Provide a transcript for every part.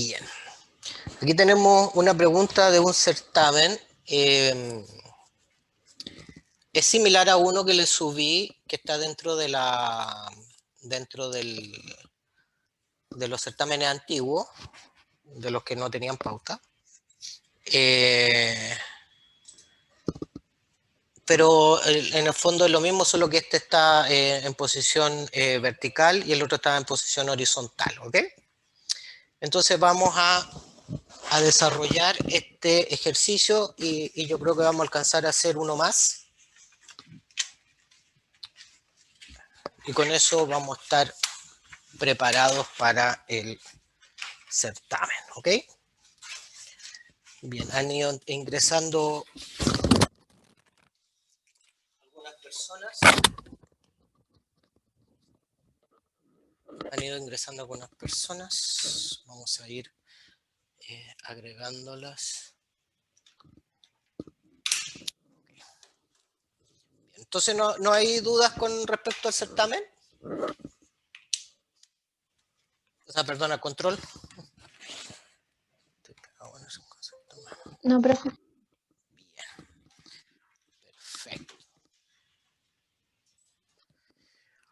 Bien. Aquí tenemos una pregunta de un certamen. Es similar a uno que le subí, que está dentro de de los certámenes antiguos, de los que no tenían pauta. Pero en el fondo es lo mismo, solo que este está en posición vertical y el otro está en posición horizontal, ¿ok? Entonces vamos a desarrollar este ejercicio y yo creo que vamos a alcanzar a hacer uno más. Y con eso vamos a estar preparados para el certamen, ¿ok? Bien, han ido ingresando algunas personas. Vamos a ir agregándolas. Entonces, ¿no hay dudas con respecto al certamen? O sea, perdón, al control. No, profe. Bien. Perfecto.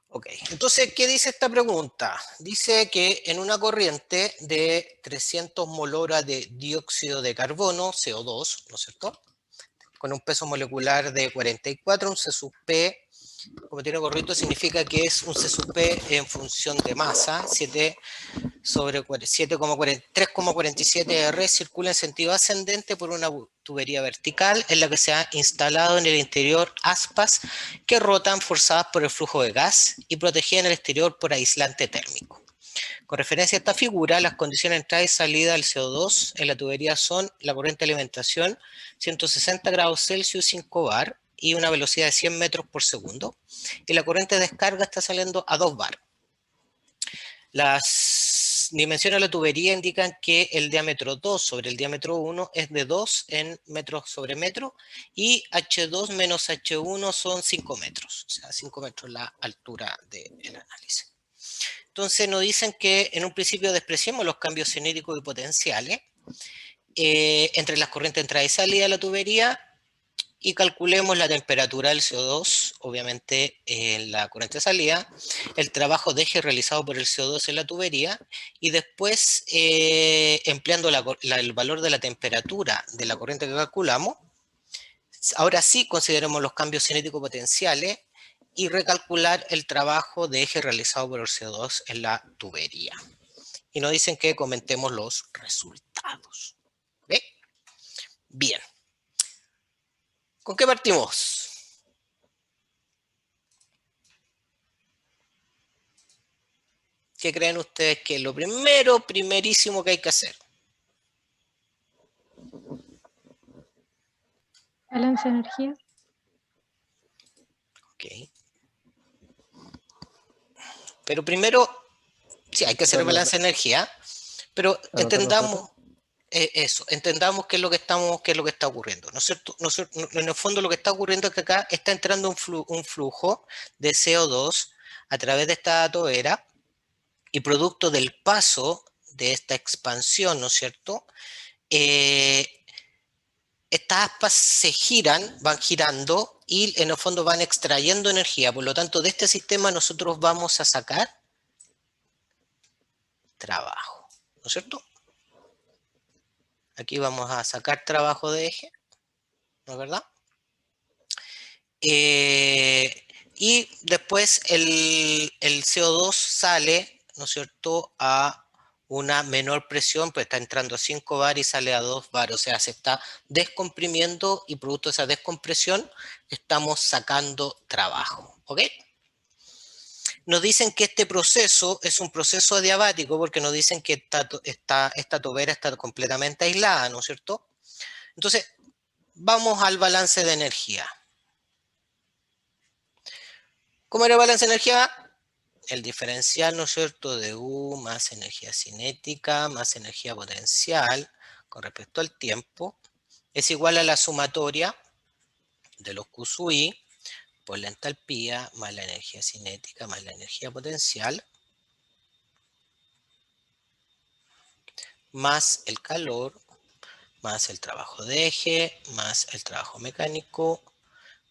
Ok, entonces, ¿qué dice esta pregunta? Dice que en una corriente de 300 molhora de dióxido de carbono, CO2, ¿no es cierto?, con un peso molecular de 44, un C sub P, como tiene gorrito, significa que es un C sub P en función de masa, 3,47 R, circula en sentido ascendente por una tubería vertical en la que se ha instalado en el interior aspas que rotan forzadas por el flujo de gas y protegidas en el exterior por aislante térmico. Con referencia a esta figura, las condiciones de entrada y salida del CO2 en la tubería son la corriente de alimentación 160 grados Celsius 5 bar y una velocidad de 100 metros por segundo, y la corriente de descarga está saliendo a 2 bar. Las dimensiones de la tubería indican que el diámetro 2 sobre el diámetro 1 es de 2 en metros sobre metro y H2 menos H1 son 5 metros, o sea, 5 metros la altura del análisis. Entonces nos dicen que en un principio despreciemos los cambios cinéticos y potenciales entre las corrientes de entrada y salida de la tubería y calculemos la temperatura del CO2, obviamente en la corriente de salida, el trabajo de eje realizado por el CO2 en la tubería y después empleando el valor de la temperatura de la corriente que calculamos. Ahora sí consideremos los cambios cinéticos potenciales y recalcular el trabajo de eje realizado por el CO2 en la tubería. Y nos dicen que comentemos los resultados. ¿Ve? Bien. ¿Con qué partimos? ¿Qué creen ustedes que es lo primerísimo que hay que hacer? Balance de energía. Ok. Pero primero, sí, hay que hacer el balance de energía, pero entendamos eso, entendamos qué es lo que está ocurriendo, ¿no es cierto? En el fondo lo que está ocurriendo es que acá está entrando un flujo de CO2 a través de esta tobera y producto del paso de esta expansión, ¿no es cierto?, estas aspas se giran, van girando y en el fondo van extrayendo energía. Por lo tanto, de este sistema nosotros vamos a sacar trabajo, ¿no es cierto? Aquí vamos a sacar trabajo de eje, ¿no es verdad? Y después el CO2 sale, ¿no es cierto?, a una menor presión, pues está entrando a 5 bar y sale a 2 bar, o sea, se está descomprimiendo y producto de esa descompresión estamos sacando trabajo, ¿ok? Nos dicen que este proceso es un proceso adiabático porque nos dicen que esta tobera está completamente aislada, ¿no es cierto? Entonces, vamos al balance de energía. ¿Cómo era el balance de energía? El diferencial, ¿no es cierto?, de U más energía cinética más energía potencial con respecto al tiempo es igual a la sumatoria de los Q sub I por la entalpía más la energía cinética más la energía potencial más el calor, más el trabajo de eje, más el trabajo mecánico,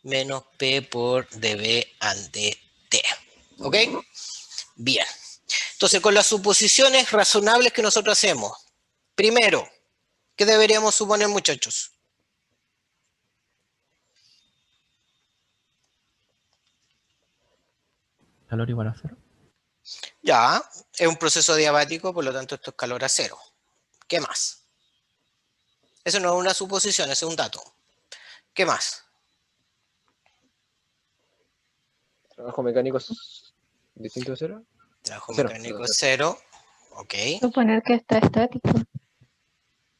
menos P por dB ante T. ¿Ok? Bien. Entonces, con las suposiciones razonables que nosotros hacemos, primero, ¿qué deberíamos suponer, muchachos? Calor igual a cero. Ya, es un proceso diabático, por lo tanto esto es calor a cero. ¿Qué más? Eso no es una suposición, ese es un dato. ¿Qué más? Trabajo mecánico es distinto de cero. Trabajo Cero, mecánico perdón, es cero. cero. Ok. Suponer que está estático.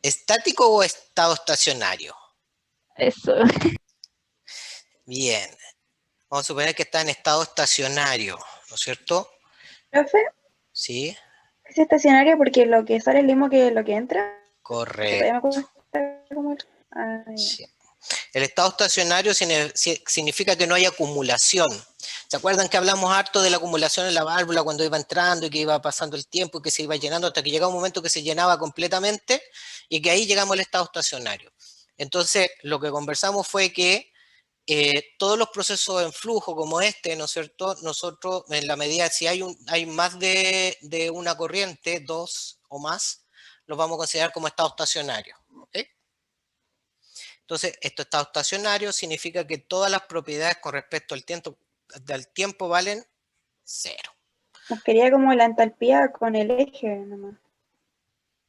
¿Estático o estado estacionario? Eso. Bien. Vamos a suponer que está en estado estacionario, ¿no es cierto? Profe, Sí, es estacionario porque lo que sale es el mismo que lo que entra. Que todavía me correcto. cuesta como ya. Sí. El estado estacionario significa que no hay acumulación. ¿Se acuerdan que hablamos harto de la acumulación en la válvula cuando iba entrando y que iba pasando el tiempo y que se iba llenando hasta que llegaba un momento que se llenaba completamente y que ahí llegamos al estado estacionario? Entonces, lo que conversamos fue que todos los procesos en flujo como este, ¿no es cierto? Nosotros, en la medida, si hay más de una corriente, dos o más, los vamos a considerar como estado estacionario. ¿Ok? Entonces, esto estado estacionario significa que todas las propiedades con respecto del tiempo valen cero. Nos quería como la entalpía con el eje nomás.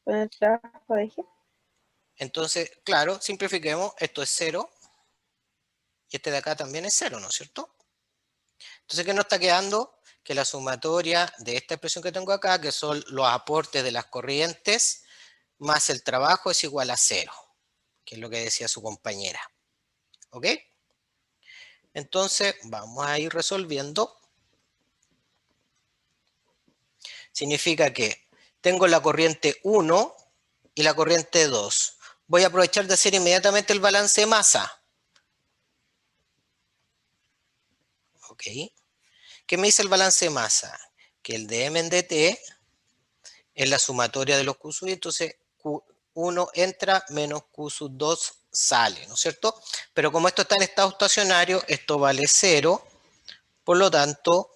Con el trabajo de eje. Entonces, claro, simplifiquemos, esto es cero y este de acá también es cero, ¿no es cierto? Entonces, ¿qué nos está quedando? Que la sumatoria de esta expresión que tengo acá, que son los aportes de las corrientes, más el trabajo es igual a cero, que es lo que decía su compañera. ¿Ok? Entonces, vamos a ir resolviendo. Significa que tengo la corriente 1 y la corriente 2. Voy a aprovechar de hacer inmediatamente el balance de masa. ¿Ok? ¿Qué me dice el balance de masa? Que el de M en dt es la sumatoria de los Q sub, y entonces Q1 entra menos Q sub 2 sale, ¿no es cierto? Pero como esto está en estado estacionario, esto vale 0, por lo tanto,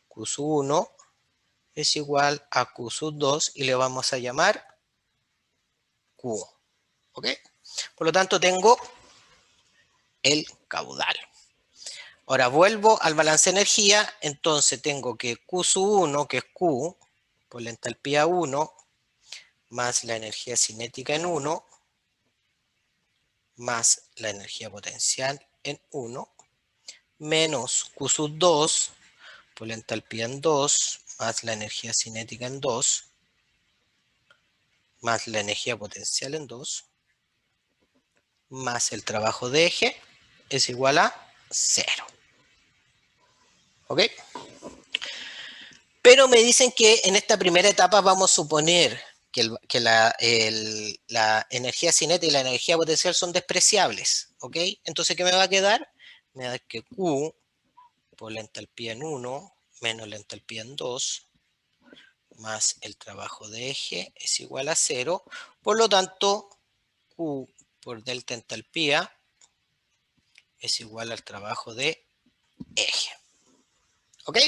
Q sub 1 es igual a Q sub 2 y le vamos a llamar Q. ¿Ok? Por lo tanto, tengo el caudal. Ahora vuelvo al balance de energía, entonces tengo que Q sub 1, que es Q, por la entalpía 1, más la energía cinética en 1, más la energía potencial en 1, menos Q sub 2, por la entalpía en 2, más la energía cinética en 2, más la energía potencial en 2, más el trabajo de eje, es igual a 0. ¿Ok? Pero me dicen que en esta primera etapa vamos a suponer que la energía cinética y la energía potencial son despreciables, ¿ok? Entonces, ¿qué me va a quedar? Me va a dar que Q por la entalpía en 1 menos la entalpía en 2 más el trabajo de eje es igual a 0. Por lo tanto, Q por delta entalpía es igual al trabajo de eje. ¿Ok?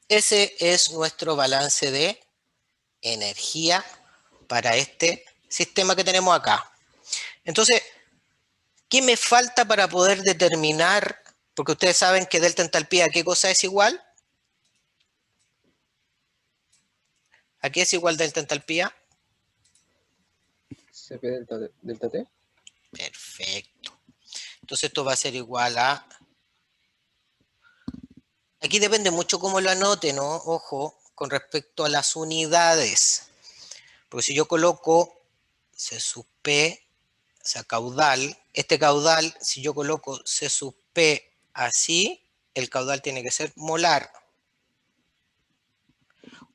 Ese es nuestro balance de energía para este sistema que tenemos acá. Entonces, ¿qué me falta para poder determinar? Porque ustedes saben que delta entalpía, ¿a qué cosa es igual? ¿A qué es igual delta entalpía? CP delta T. Perfecto. Entonces esto va a ser igual a... Aquí depende mucho cómo lo anote, ¿no? Ojo, con respecto a las unidades. Porque si yo coloco C sub P, o sea, caudal, este caudal, si yo coloco C sub P así, el caudal tiene que ser molar.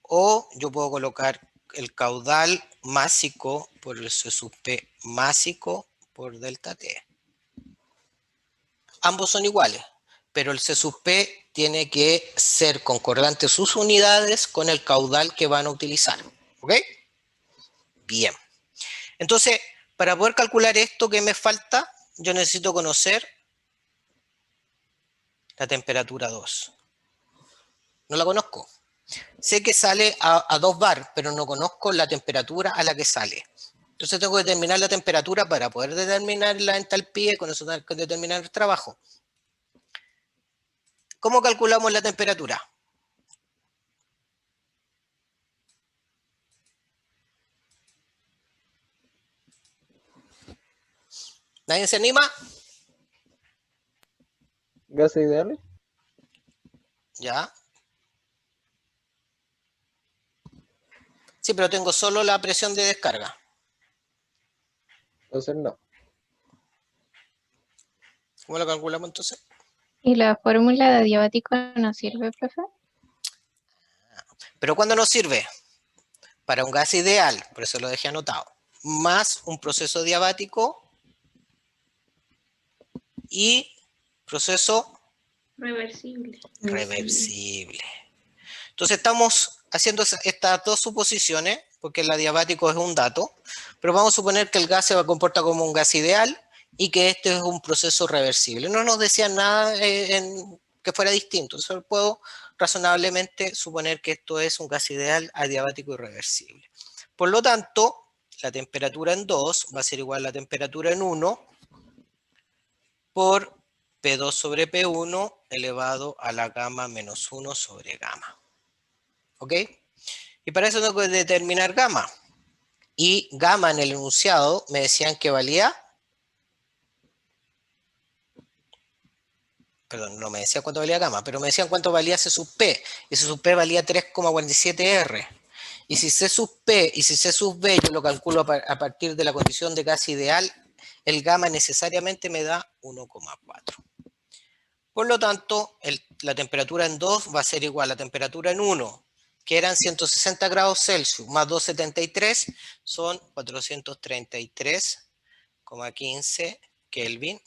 O yo puedo colocar el caudal másico por el C sub P másico por delta T. Ambos son iguales, pero el C sub P tiene que ser concordante sus unidades con el caudal que van a utilizar. ¿Ok? Bien. Entonces, para poder calcular esto que me falta, yo necesito conocer la temperatura 2. No la conozco. Sé que sale a 2 bar, pero no conozco la temperatura a la que sale. Entonces tengo que determinar la temperatura para poder determinar la entalpía y con eso determinar el trabajo. ¿Cómo calculamos la temperatura? ¿Nadie se anima? ¿Gases ideales? Ya. Sí, pero tengo solo la presión de descarga. Entonces no. ¿Cómo lo calculamos entonces? ¿Y la fórmula de adiabático no sirve, profe? ¿Pero cuándo nos sirve? Para un gas ideal, por eso lo dejé anotado. Más un proceso diabático y proceso Reversible. reversible. Entonces estamos haciendo estas dos suposiciones, porque el adiabático es un dato, pero vamos a suponer que el gas se comporta como un gas ideal y que este es un proceso reversible. No nos decían nada que fuera distinto, solo puedo razonablemente suponer que esto es un gas ideal, adiabático y reversible. Por lo tanto, la temperatura en 2 va a ser igual a la temperatura en 1 por P2 sobre P1 elevado a la gamma menos 1 sobre gamma. ¿Ok? Y para eso tengo que determinar gamma. Y gamma en el enunciado me decían que valía... Perdón, no me decían cuánto valía gamma, pero me decían cuánto valía C sub P. Y C sub P valía 3,47 R. Y si C sub P y si C sub B yo lo calculo a partir de la condición de gas ideal, el gamma necesariamente me da 1,4. Por lo tanto, la temperatura en 2 va a ser igual a la temperatura en 1, que eran 160 grados Celsius, más 273, son 433,15 Kelvin.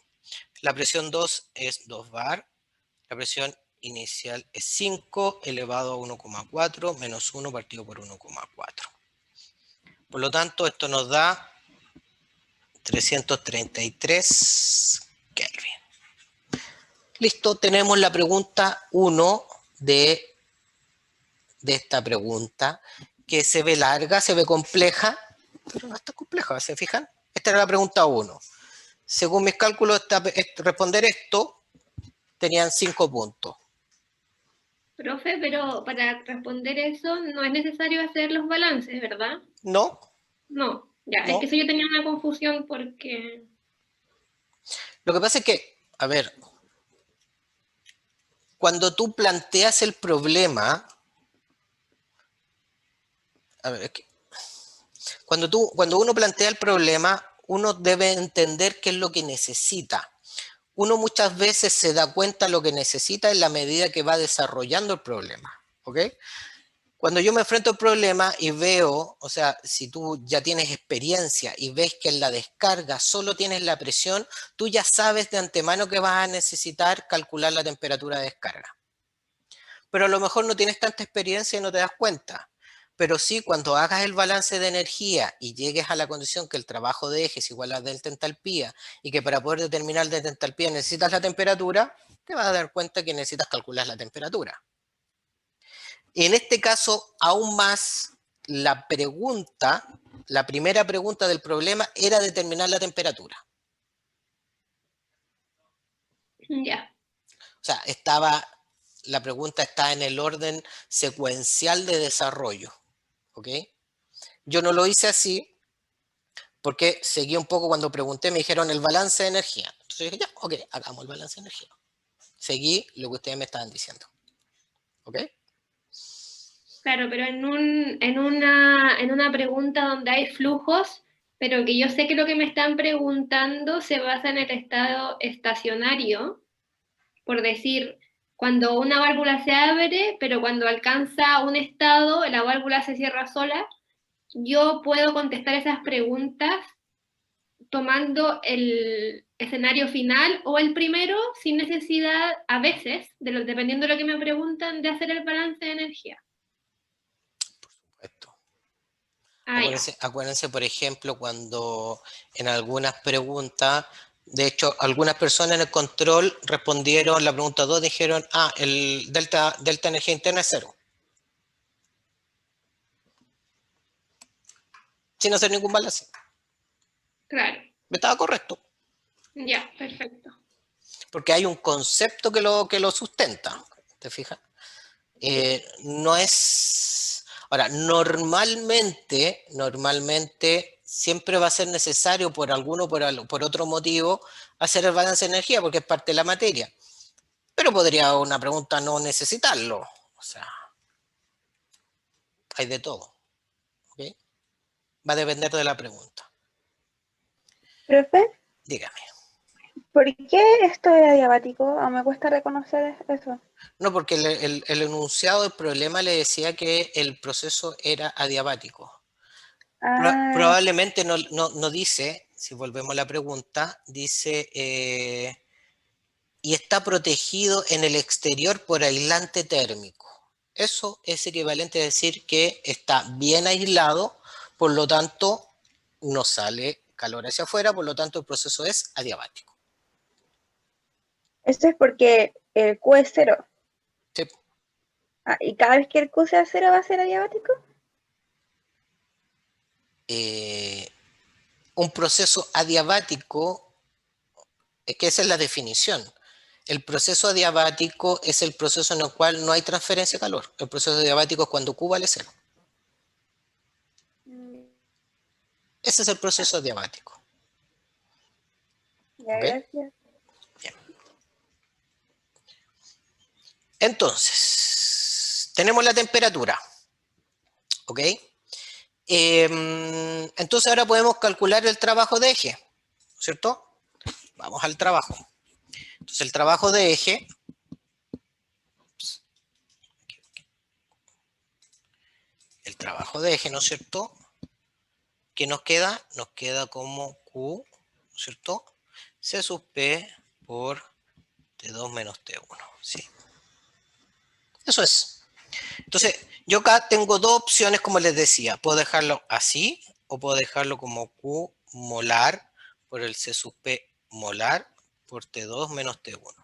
La presión 2 es 2 bar, la presión inicial es 5 elevado a 1,4 menos 1 partido por 1,4. Por lo tanto, esto nos da 333 Kelvin. Listo, tenemos la pregunta 1 de esta pregunta, que se ve larga, se ve compleja, pero no está compleja, ¿se fijan? Esta era la pregunta 1. Según mis cálculos, responder esto tenían 5 puntos. Profe, pero para responder eso no es necesario hacer los balances, ¿verdad? ¿No? No, ya, No. es que eso yo tenía una confusión porque... Lo que pasa es que, a ver, cuando tú planteas el problema, a ver, es que cuando uno plantea el problema, uno debe entender qué es lo que necesita. Uno muchas veces se da cuenta de lo que necesita en la medida que va desarrollando el problema, ¿ok? Cuando yo me enfrento al problema y veo, o sea, si tú ya tienes experiencia y ves que en la descarga solo tienes la presión, tú ya sabes de antemano que vas a necesitar calcular la temperatura de descarga. Pero a lo mejor no tienes tanta experiencia y no te das cuenta. Pero sí, cuando hagas el balance de energía y llegues a la condición que el trabajo de eje es igual a delta entalpía y que para poder determinar delta entalpía necesitas la temperatura, te vas a dar cuenta que necesitas calcular la temperatura. En este caso, aún más, la primera pregunta del problema era determinar la temperatura. Ya. O sea, la pregunta está en el orden secuencial de desarrollo. ¿Ok? Yo no lo hice así porque seguí un poco cuando pregunté, me dijeron el balance de energía. Entonces dije, ya, ok, hagamos el balance de energía. Seguí lo que ustedes me estaban diciendo. ¿Ok? Claro, pero en una pregunta donde hay flujos, pero que yo sé que lo que me están preguntando se basa en el estado estacionario, por decir, cuando una válvula se abre, pero cuando alcanza un estado, la válvula se cierra sola, yo puedo contestar esas preguntas tomando el escenario final o el primero sin necesidad, a veces, dependiendo de lo que me preguntan, de hacer el balance de energía. Esto. Ah, ya. Acuérdense, por ejemplo, cuando en algunas preguntas, de hecho, algunas personas en el control respondieron la pregunta 2, dijeron, el delta energía interna es 0. Sin hacer ningún balance. Claro. Estaba correcto. Ya, perfecto. Porque hay un concepto que lo sustenta. ¿Te fijas? No es... Ahora, normalmente siempre va a ser necesario por alguno o por otro motivo hacer el balance de energía porque es parte de la materia. Pero podría una pregunta no necesitarlo. O sea, hay de todo. ¿Okay? Va a depender de la pregunta. Profe, Dígame. ¿por qué esto es adiabático? ¿O me cuesta reconocer eso? No, porque el enunciado del problema le decía que el proceso era adiabático. Ah, Probablemente no dice, si volvemos a la pregunta, dice, y está protegido en el exterior por aislante térmico. Eso es equivalente a decir que está bien aislado, por lo tanto no sale calor hacia afuera, por lo tanto el proceso es adiabático. esto es porque el Q es 0. Sí. ¿Y cada vez que el Q sea 0 va a ser adiabático? Un proceso adiabático, es que esa es la definición. El proceso adiabático es el proceso en el cual no hay transferencia de calor. El proceso adiabático es cuando Q vale 0. Ese es el proceso adiabático. Ya, ¿Ok? gracias. Bien. Entonces, tenemos la temperatura. ¿Ok? Entonces ahora podemos calcular el trabajo de eje, ¿cierto? Vamos al trabajo. Entonces el trabajo de eje, ¿no es cierto? ¿Qué nos queda? Nos queda como Q, ¿no es cierto? C sub P por T2 menos T1, ¿sí? Eso es. Entonces, yo acá tengo dos opciones, como les decía. Puedo dejarlo así, o puedo dejarlo como Q molar por el C sub P molar por T2 menos T1.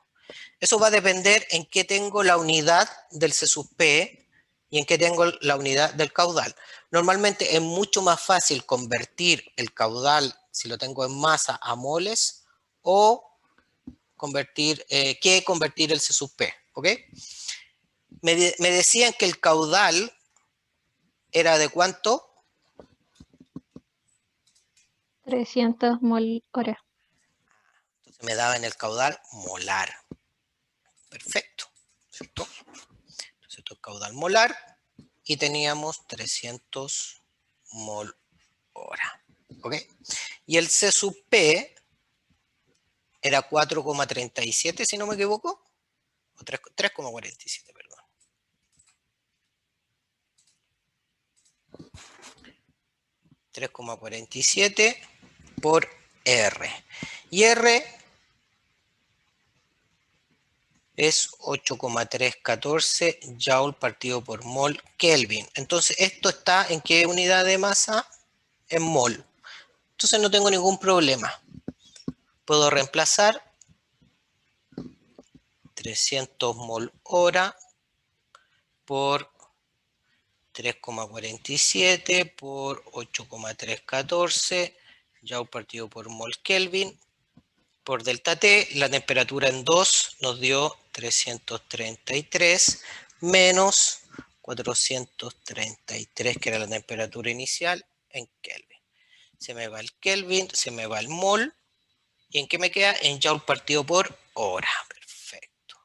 Eso va a depender en qué tengo la unidad del C sub P y en qué tengo la unidad del caudal. Normalmente es mucho más fácil convertir el caudal, si lo tengo en masa, a moles, o convertir el C sub P, ¿ok? Me decían que el caudal era de ¿cuánto? 300 mol hora. Entonces me daba en el caudal molar. Perfecto, ¿cierto? Entonces esto es caudal molar y teníamos 300 mol hora. ¿Ok? Y el C sub P era 4,37, si no me equivoco. O 3,47, perdón. $3,47 por R. Y R es 8,314 Joule partido por mol Kelvin. Entonces, ¿esto está en qué unidad de masa? En mol. Entonces no tengo ningún problema. Puedo reemplazar 300 mol hora por 3,47 por 8,314 Joule partido por mol Kelvin por delta T. La temperatura en 2 nos dio 333 menos 433, que era la temperatura inicial, en Kelvin. Se me va el Kelvin, se me va el mol. ¿Y en qué me queda? En Joule partido por hora. Perfecto.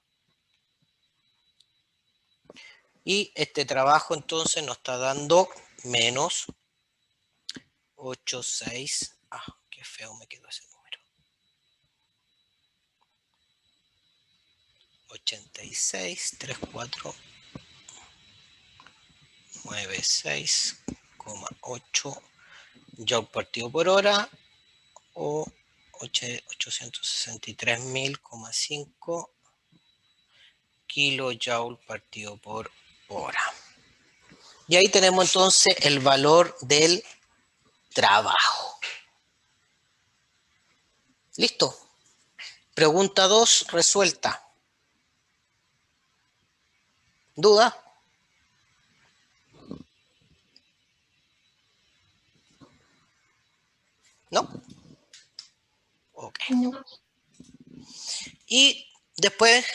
Y este trabajo entonces nos está dando menos 86. Qué feo me quedó ese número. 86,3496,8 Joule partido por hora o 863.000,5 kilojoule partido por hora. Y ahí tenemos entonces el valor del trabajo. ¿Listo? Pregunta 2 resuelta. ¿Duda? ¿No? Ok. No. Y después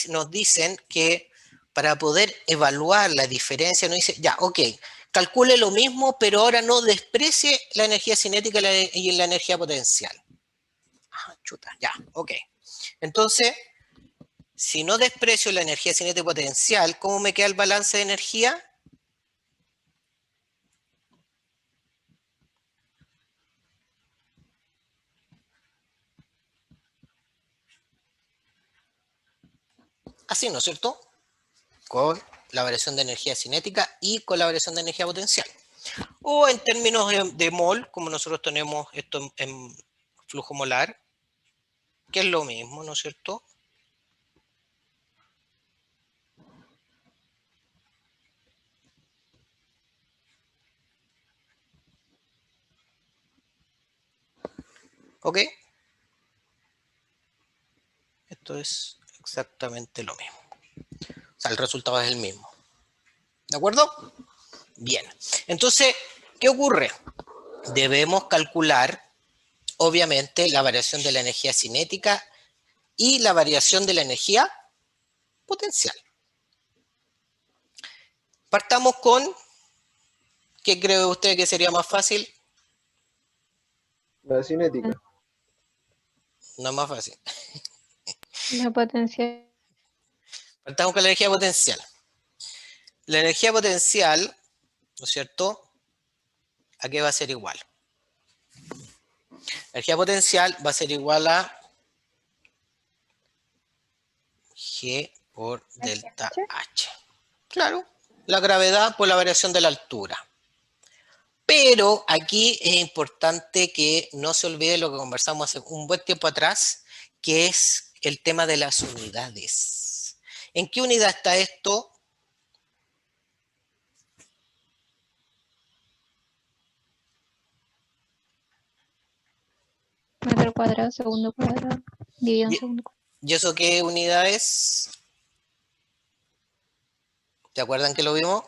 nos dicen que para poder evaluar la diferencia, nos dice, ya, ok, calcule lo mismo, pero ahora no desprecie la energía cinética y la energía potencial. Ah, chuta, ya, ok. Entonces, si no desprecio la energía cinética y potencial, ¿cómo me queda el balance de energía? Así, ¿no es cierto? Con la variación de energía cinética y con la variación de energía potencial. O en términos de mol, como nosotros tenemos esto en flujo molar, que es lo mismo, ¿no es cierto? ¿Ok? Esto es exactamente lo mismo. O sea, el resultado es el mismo. ¿De acuerdo? Bien. Entonces, ¿qué ocurre? Debemos calcular, obviamente, la variación de la energía cinética y la variación de la energía potencial. Partamos con, ¿qué cree usted que sería más fácil? La cinética. No es más fácil. La potencial. Partamos con la energía potencial. La energía potencial, ¿no es cierto? ¿A qué va a ser igual? La energía potencial va a ser igual a G por delta H. Claro, la gravedad por la variación de la altura. Pero aquí es importante que no se olvide lo que conversamos hace un buen tiempo atrás, que es el tema de las unidades. ¿En qué unidad está esto? Metro cuadrado, segundo cuadrado. Dividido en ¿Y segundo cuadrado. y eso qué unidad es? ¿Te acuerdan que lo vimos?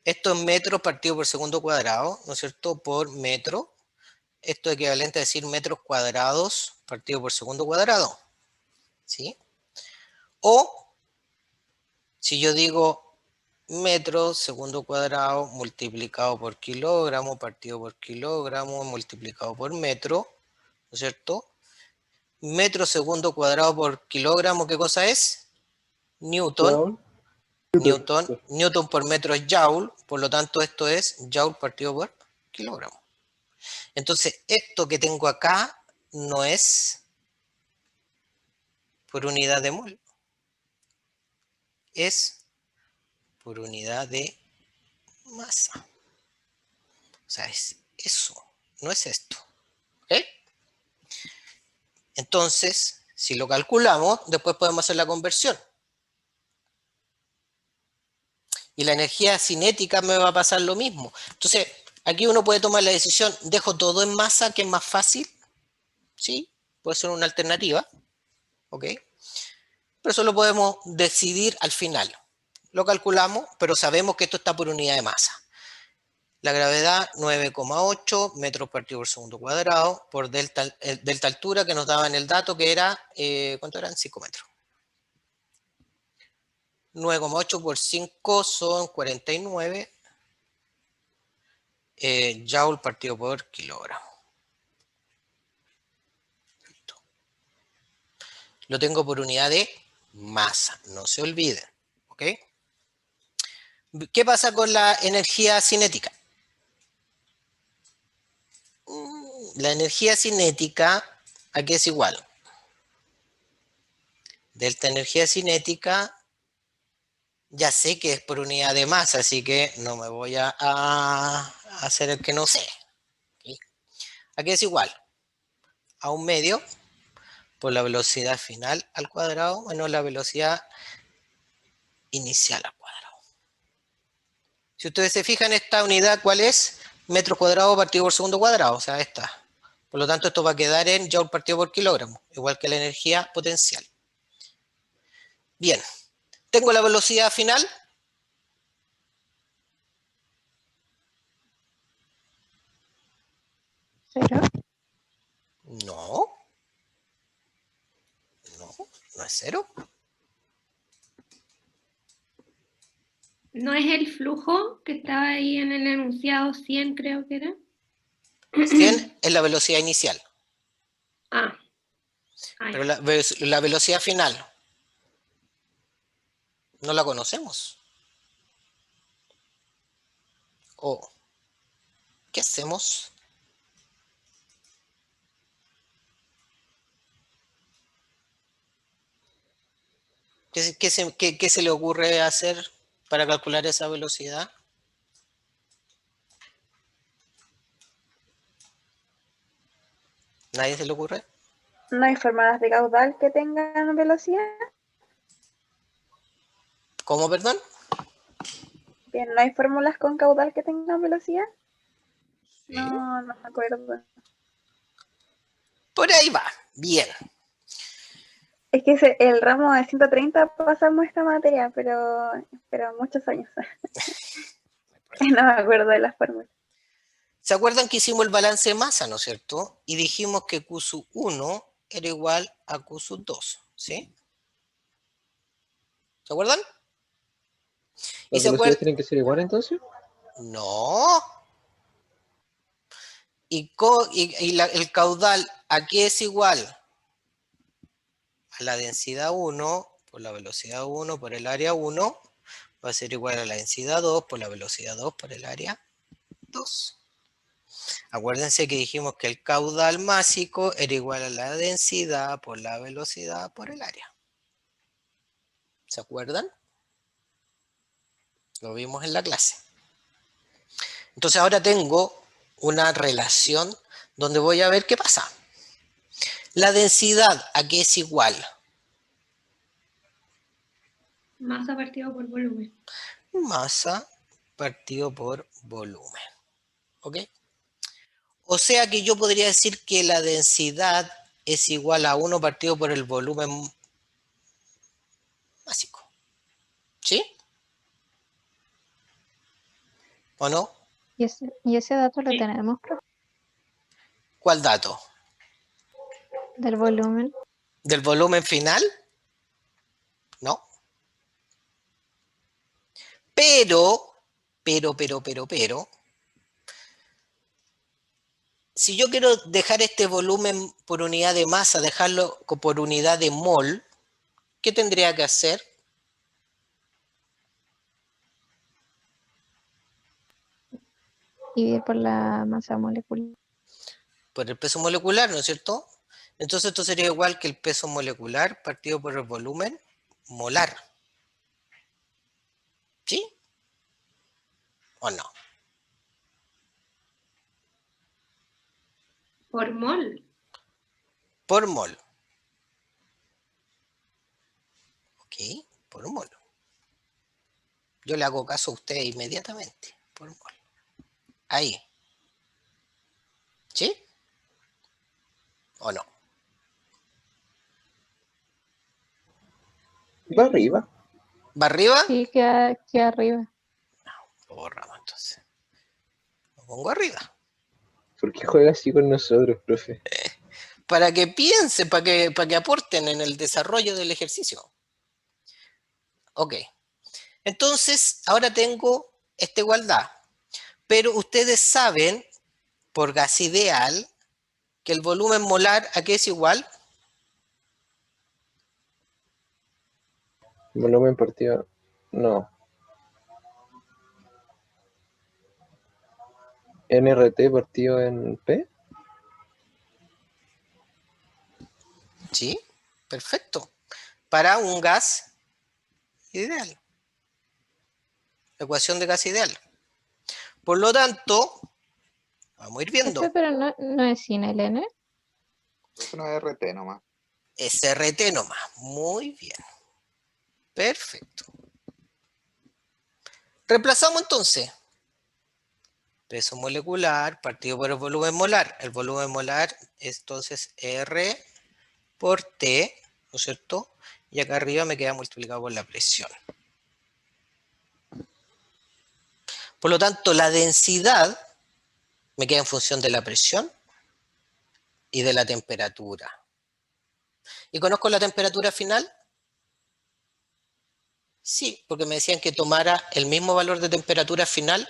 Esto es metros partido por segundo cuadrado, ¿no es cierto? Por metro. Esto es equivalente a decir metros cuadrados partido por segundo cuadrado. ¿Sí? O, si yo digo metros segundo cuadrado multiplicado por kilogramo partido por kilogramo multiplicado por metro, ¿no es cierto? Metro segundo cuadrado por kilogramo, ¿qué cosa es? Newton. Joule. Newton por metro es joule, por lo tanto esto es joule partido por kilogramo. Entonces, esto que tengo acá no es por unidad de mol, es por unidad de masa. O sea, es eso, no es esto. ¿Ok? Entonces, si lo calculamos, después podemos hacer la conversión. Y la energía cinética me va a pasar lo mismo. Entonces, aquí uno puede tomar la decisión, dejo todo en masa, que es más fácil. Sí, puede ser una alternativa. ¿Ok? Pero eso lo podemos decidir al final. Lo calculamos, pero sabemos que esto está por unidad de masa. La gravedad 9,8 metros partido por segundo cuadrado por delta altura que nos daba en el dato que era, ¿cuánto eran? 5 metros. 9,8 por 5 son 49 joule partido por kilogramo. Lo tengo por unidad de masa, no se olviden. ¿Ok? ¿Qué pasa con la energía cinética? La energía cinética, aquí es igual. Delta energía cinética, ya sé que es por unidad de masa, así que no me voy a hacer el que no sé. ¿Sí? Aquí es igual. A un medio por la velocidad final al cuadrado menos la velocidad inicial al cuadrado. Si ustedes se fijan, esta unidad, ¿cuál es? metros cuadrados partido por segundo cuadrado, o sea, esta. Por lo tanto, esto va a quedar en joule partido por kilogramo, igual que la energía potencial. Bien, tengo la velocidad final. ¿Cero? No, no es cero. ¿No es el flujo que estaba ahí en el enunciado 100, creo que era? 100 es la velocidad inicial, Ah, pero la velocidad final no la conocemos. ¿O qué hacemos? ¿Qué se le ocurre hacer para calcular esa velocidad? ¿Nadie se le ocurre? ¿No hay fórmulas de caudal que tengan velocidad? ¿Cómo, perdón? Bien, ¿no hay fórmulas con caudal que tengan velocidad? Sí. No, no me acuerdo. Por ahí va. Bien. Es que el ramo de 130 pasamos esta materia, pero muchos años. No me acuerdo de las fórmulas. ¿Se acuerdan que hicimos el balance de masa, no es cierto? Y dijimos que Q sub 1 era igual a Q sub 2, ¿sí? ¿Se acuerdan? ¿Y ¿Las se velocidades acuerdan? tienen que ser iguales entonces? No. El caudal, ¿a qué es igual? A la densidad 1 por la velocidad 1 por el área 1 va a ser igual a la densidad 2 por la velocidad 2 por el área 2. Acuérdense que dijimos que el caudal másico era igual a la densidad por la velocidad por el área. ¿Se acuerdan? Lo vimos en la clase. Entonces ahora tengo una relación donde voy a ver qué pasa. La densidad, ¿a qué es igual? masa partido por volumen. Masa partido por volumen. ¿Ok? O sea que yo podría decir que la densidad es igual a 1 partido por el volumen másico. ¿Sí? ¿O no? ¿Y ese dato lo Sí. tenemos, profe? ¿Cuál dato? Del volumen. ¿Del volumen final? No. Pero, si yo quiero dejar este volumen por unidad de masa, dejarlo por unidad de mol, ¿qué tendría que hacer? Dividir por la masa molecular. Por el peso molecular, ¿no es cierto? Entonces esto sería igual que el peso molecular partido por el volumen molar. ¿Sí? ¿O no? Por mol. Por mol. ¿Ok? Por mol. Yo le hago caso a usted inmediatamente. Por mol. Ahí. ¿Sí? ¿O no? Va arriba. ¿Va arriba? Sí, queda arriba. Lo borramos entonces. Lo pongo arriba. ¿Por qué juega así con nosotros, profe? Para que piensen, para que aporten en el desarrollo del ejercicio. Ok. Entonces, ahora tengo esta igualdad. Pero ustedes saben, por gas ideal, que el volumen molar, ¿a qué es igual? Volumen partido. No. NRT partido en P. Sí, perfecto. Para un gas ideal. Ecuación de gas ideal. Por lo tanto, vamos a ir viendo. Profe, pero no es sin el N. Eso no es RT nomás. SRT nomás. Muy bien. Perfecto. Reemplazamos entonces. peso molecular partido por el volumen molar. El volumen molar es entonces R por T, ¿no es cierto? Y acá arriba me queda multiplicado por la presión. Por lo tanto, la densidad me queda en función de la presión y de la temperatura. ¿Y conozco la temperatura final? Sí, porque me decían que tomara el mismo valor de temperatura final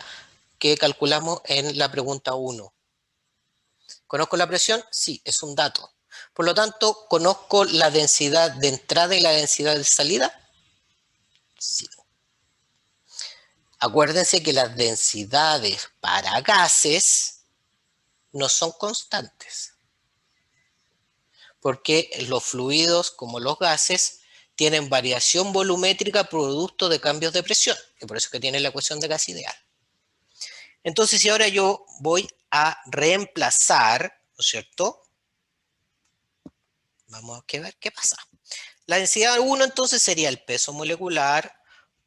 que calculamos en la pregunta 1. ¿Conozco la presión? Sí, es un dato. Por lo tanto, ¿conozco la densidad de entrada y la densidad de salida? Sí. Acuérdense que las densidades para gases no son constantes, porque los fluidos, como los gases, tienen variación volumétrica producto de cambios de presión, y por eso es que tienen la ecuación de gas ideal. Entonces, si ahora yo voy a reemplazar, ¿no es cierto? Vamos a ver qué pasa. La densidad 1 entonces sería el peso molecular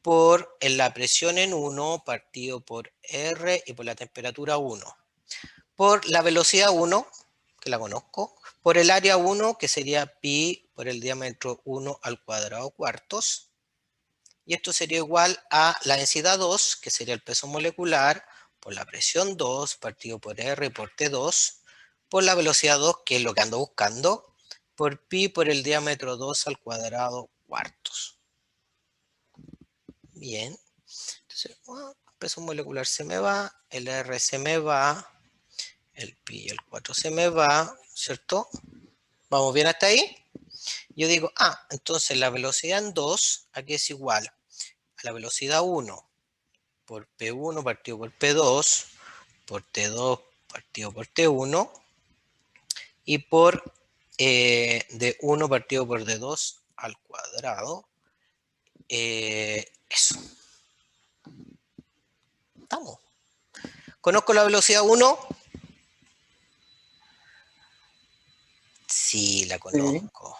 por la presión en 1 partido por R y por la temperatura 1. Por la velocidad 1, que la conozco, por el área 1, que sería pi por el diámetro 1 al cuadrado cuartos. Y esto sería igual a la densidad 2, que sería el peso molecular, por la presión 2 partido por R por T2, por la velocidad 2, que es lo que ando buscando, por pi por el diámetro 2 al cuadrado cuartos. Bien. Entonces, el peso molecular se me va, el R se me va, el pi y el 4 se me va, ¿cierto? ¿Vamos bien hasta ahí? Yo digo, entonces la velocidad en 2, aquí es igual a la velocidad 1 por P1 partido por P2, por T2 partido por T1, y por D1 partido por D2 al cuadrado. Eso. ¿Estamos? ¿Conozco la velocidad 1? Sí, la conozco.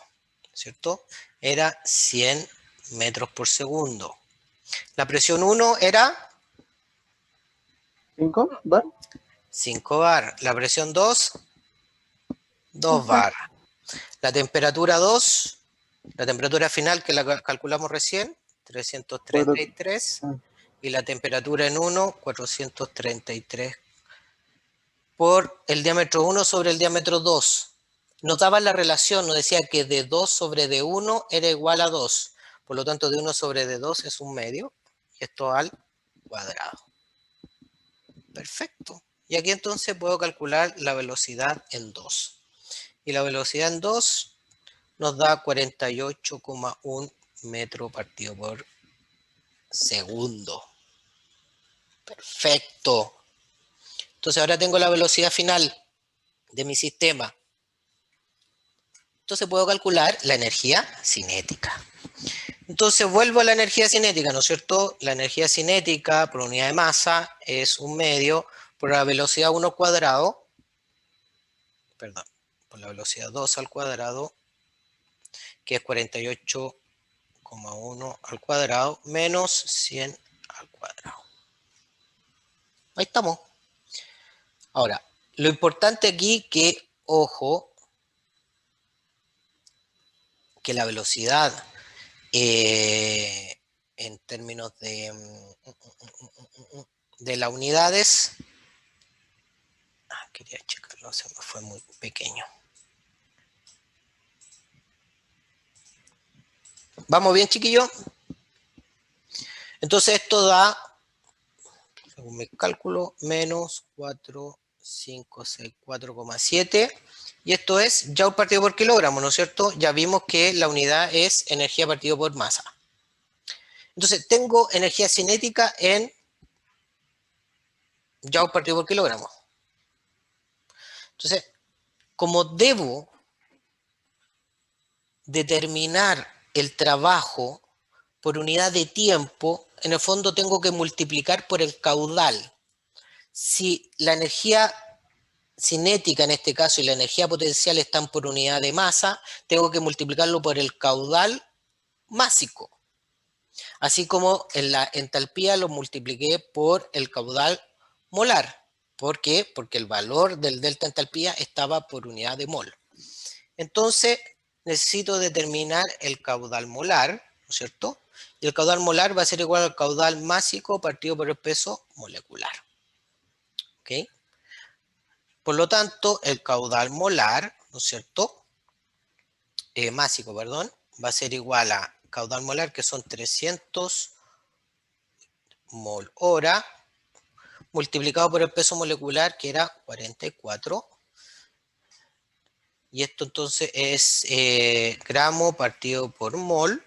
¿Cierto? Era 100 metros por segundo. La presión 1 era 5 bar. 5 bar. La presión 2, 2 bar. La temperatura 2, la temperatura final que la calculamos recién, 333. Y la temperatura en 1, 433. Por el diámetro 1 sobre el diámetro 2. Nos daba la relación, nos decía que de 2 sobre D1 era igual a 2. Por lo tanto, D1 sobre D2 es un medio. Y esto al cuadrado. Perfecto. Y aquí entonces puedo calcular la velocidad en 2. Y la velocidad en 2 nos da 48,1 metro partido por segundo. Perfecto. Entonces ahora tengo la velocidad final de mi sistema. Entonces puedo calcular la energía cinética. Entonces vuelvo a la energía cinética, ¿no es cierto? La energía cinética por unidad de masa es un medio por la velocidad 1 al cuadrado, perdón, por la velocidad 2 al cuadrado, que es 48,1 al cuadrado, menos 100 al cuadrado. Ahí estamos. Ahora, lo importante aquí que, ojo, que la velocidad en términos de las unidades, quería checarlo, se me fue muy pequeño. ¿Vamos bien, chiquillos? Entonces esto da, según mi cálculo, menos 4,564,7. Y esto es Joule partido por kilogramo, ¿no es cierto? Ya vimos que la unidad es energía partido por masa. Entonces, tengo energía cinética en Joule partido por kilogramo. Entonces, como debo determinar el trabajo por unidad de tiempo, en el fondo tengo que multiplicar por el caudal. Si la energía cinética en este caso y la energía potencial están por unidad de masa, tengo que multiplicarlo por el caudal másico. Así como en la entalpía lo multipliqué por el caudal molar. ¿Por qué? Porque el valor del delta entalpía estaba por unidad de mol. Entonces, necesito determinar el caudal molar, ¿no es cierto? Y el caudal molar va a ser igual al caudal másico partido por el peso molecular. ¿Ok? Por lo tanto, el caudal molar, ¿no es cierto? Másico, perdón, va a ser igual a caudal molar, que son 300 mol hora, multiplicado por el peso molecular, que era 44. Y esto entonces es gramo partido por mol.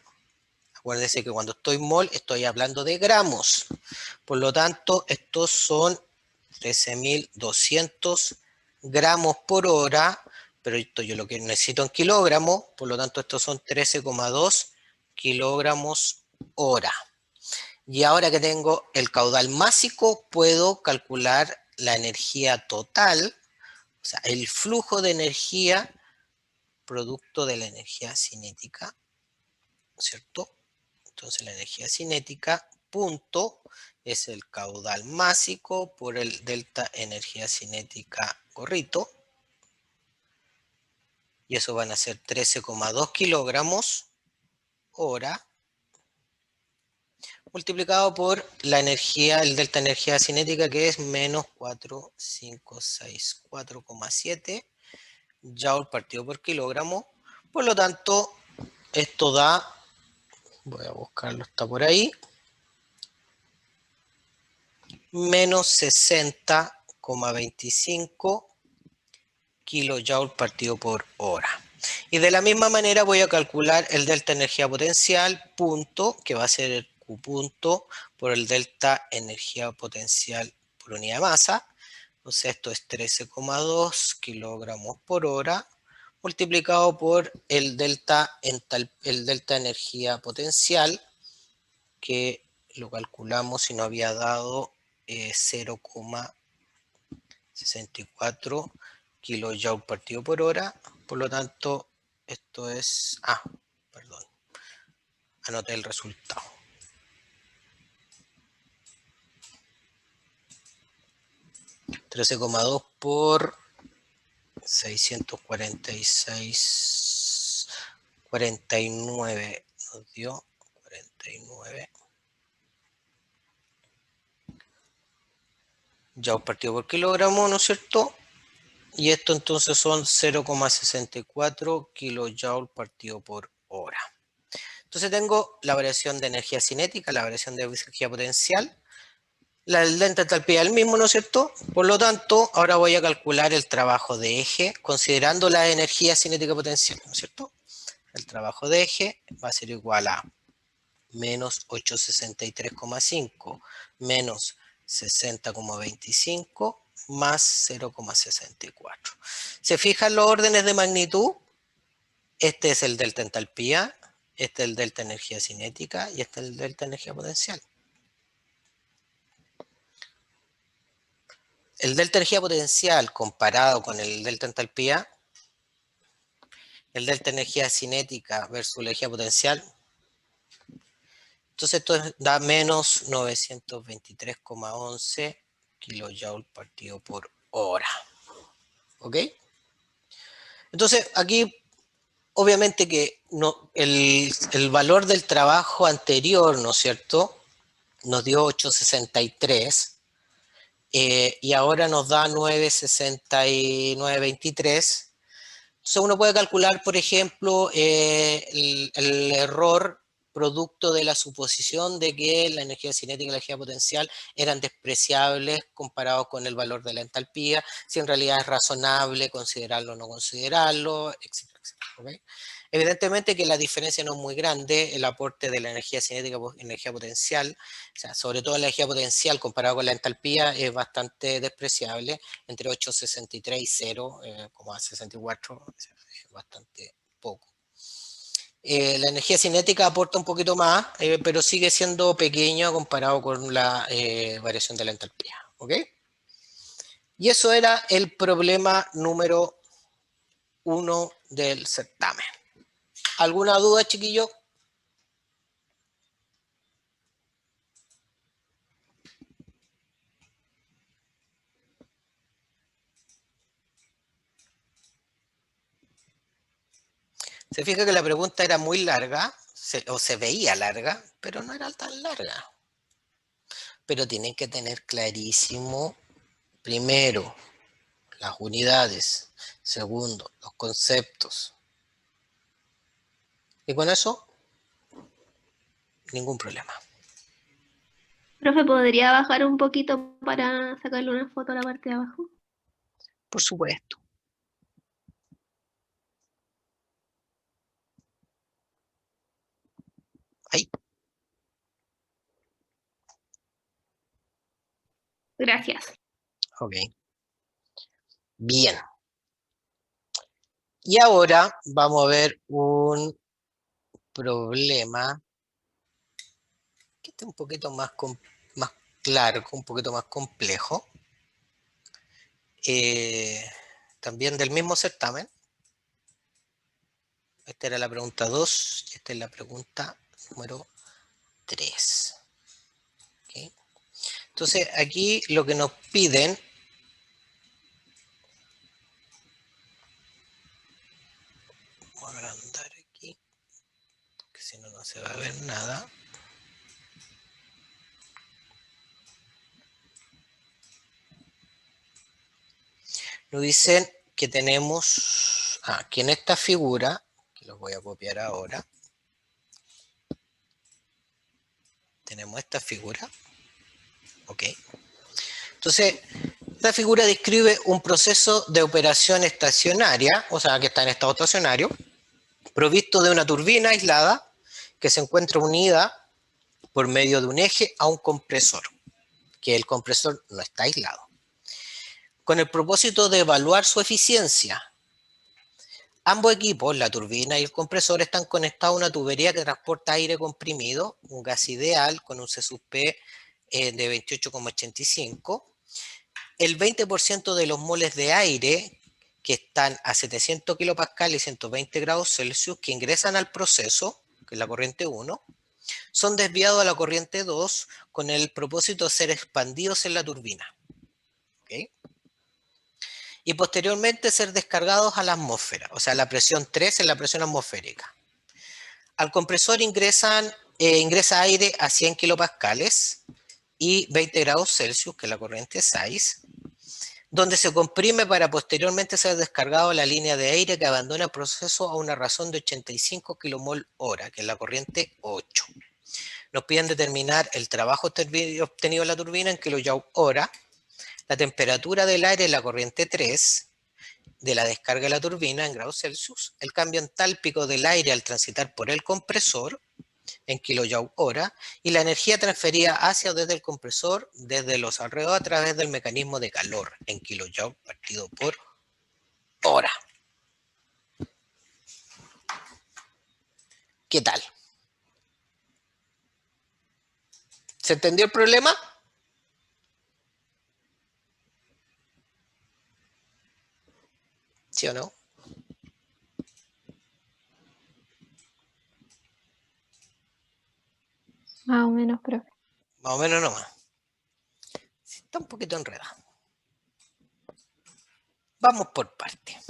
Acuérdense que cuando estoy mol estoy hablando de gramos. Por lo tanto, estos son 13.200 gramos por hora, pero esto yo lo que necesito en kilogramos, por lo tanto estos son 13,2 kilogramos hora. Y ahora que tengo el caudal másico, puedo calcular la energía total, o sea, el flujo de energía producto de la energía cinética, ¿cierto? Entonces la energía cinética, punto, es el caudal másico por el delta energía cinética gorrito. Y eso van a ser 13,2 kilogramos hora, multiplicado por la energía, el delta energía cinética, que es menos 4,564,7 joule partido por kilogramo. Por lo tanto, esto da, voy a buscarlo, está por ahí, menos 60,25 kilojoule partido por hora. Y de la misma manera voy a calcular el delta energía potencial, punto, que va a ser el Q punto por el delta energía potencial por unidad de masa. Entonces esto es 13,2 kilogramos por hora, multiplicado por el delta energía potencial, que lo calculamos y nos había dado 0,64 kilojoule partido por hora. Por lo tanto, esto es... perdón. Anoté el resultado. $13,2 por 646,49 nos dio 49 joule partido por kilogramo, ¿no es cierto? Y esto entonces son 0,64 kilojoule partido por hora. Entonces tengo la variación de energía cinética, la variación de energía potencial, el delta entalpía es el mismo, ¿no es cierto? Por lo tanto, ahora voy a calcular el trabajo de eje considerando la energía cinética potencial, ¿no es cierto? El trabajo de eje va a ser igual a menos 863,5 menos 60,25 más 0,64. ¿Se fijan los órdenes de magnitud? Este es el delta entalpía, este es el delta energía cinética y este es el delta energía potencial. El delta energía potencial comparado con el delta entalpía, el delta energía cinética versus la energía potencial, entonces esto da menos 923,11 kilojoule partido por hora. ¿Ok? Entonces aquí obviamente que no, el valor del trabajo anterior, ¿no es cierto?, nos dio 863 y ahora nos da 9,6923. Entonces uno puede calcular, por ejemplo, el error producto de la suposición de que la energía cinética y la energía potencial eran despreciables comparados con el valor de la entalpía, si en realidad es razonable considerarlo o no considerarlo, etcétera, etcétera. ¿Okay? Evidentemente que la diferencia no es muy grande, el aporte de la energía cinética y energía potencial, o sea, sobre todo la energía potencial comparado con la entalpía es bastante despreciable, entre 8,63 y 0,64, es bastante poco. La energía cinética aporta un poquito más, pero sigue siendo pequeña comparado con la variación de la entalpía. ¿Ok? Y eso era el problema número 1 del certamen. ¿Alguna duda, chiquillo? Se fija que la pregunta era muy larga, o se veía larga, pero no era tan larga. Pero tienen que tener clarísimo, primero, las unidades, segundo, los conceptos. Y con eso, ningún problema. Profe, ¿podría bajar un poquito para sacarle una foto a la parte de abajo? Por supuesto. Ahí. Gracias. Ok. Bien. Y ahora vamos a ver un problema que está un poquito más claro, un poquito más complejo. También del mismo certamen. Esta era la pregunta 2 y esta es la pregunta número 3. ¿Okay? Entonces aquí lo que nos piden, vamos a agrandar aquí, porque si no, no se va a ver nada. Nos dicen que tenemos, que en esta figura, que los voy a copiar ahora, tenemos esta figura, ok. Entonces, esta figura describe un proceso de operación estacionaria, o sea, que está en estado estacionario, provisto de una turbina aislada que se encuentra unida por medio de un eje a un compresor, que el compresor no está aislado, con el propósito de evaluar su eficiencia. Ambos equipos, la turbina y el compresor, están conectados a una tubería que transporta aire comprimido, un gas ideal con un C sub P de 28,85. El 20% de los moles de aire que están a 700 kilopascal y 120 grados Celsius que ingresan al proceso, que es la corriente 1, son desviados a la corriente 2 con el propósito de ser expandidos en la turbina. ¿Okay? Y posteriormente ser descargados a la atmósfera, o sea, la presión 3 es la presión atmosférica. Al compresor ingresa aire a 100 kilopascales y 20 grados Celsius, que es la corriente 6, donde se comprime para posteriormente ser descargado a la línea de aire que abandona el proceso a una razón de 85 kmol hora, que es la corriente 8. Nos piden determinar el trabajo obtenido en la turbina en kilojoule hora, la temperatura del aire en la corriente 3, de la descarga de la turbina en grados Celsius, el cambio entálpico del aire al transitar por el compresor en kilojoule hora y la energía transferida hacia o desde el compresor desde los alrededores a través del mecanismo de calor en kilojoule partido por hora. ¿Qué tal? ¿Se entendió el problema? ¿Sí o no? Más o menos, profe. Más o menos nomás. Está un poquito enredado. Vamos por parte.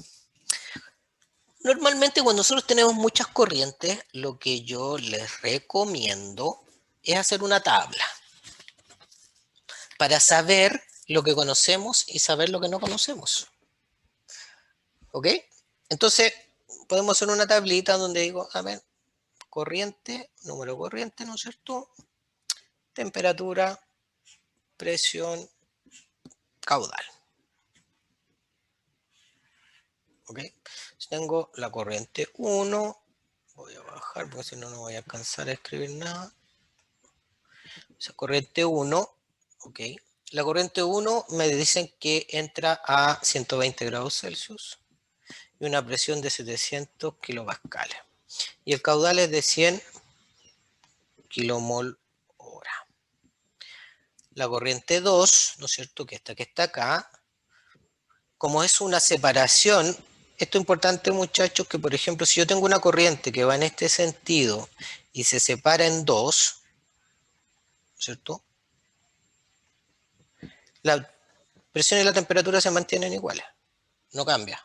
Normalmente cuando nosotros tenemos muchas corrientes, lo que yo les recomiendo es hacer una tabla para saber lo que conocemos y saber lo que no conocemos. ¿Ok? Entonces, podemos hacer una tablita donde digo, a ver, corriente, número de corriente, ¿no es cierto? Temperatura, presión, caudal. ¿Ok? Si tengo la corriente 1, voy a bajar porque si no, no voy a alcanzar a escribir nada. Esa corriente 1, ¿ok? La corriente 1 me dicen que entra a 120 grados Celsius y una presión de 700 kilopascales. Y el caudal es de 100 kilomol hora. La corriente 2, ¿no es cierto? Que está acá, como es una separación, esto es importante, muchachos, que por ejemplo, si yo tengo una corriente que va en este sentido y se separa en dos, ¿cierto? La presión y la temperatura se mantienen iguales, no cambia,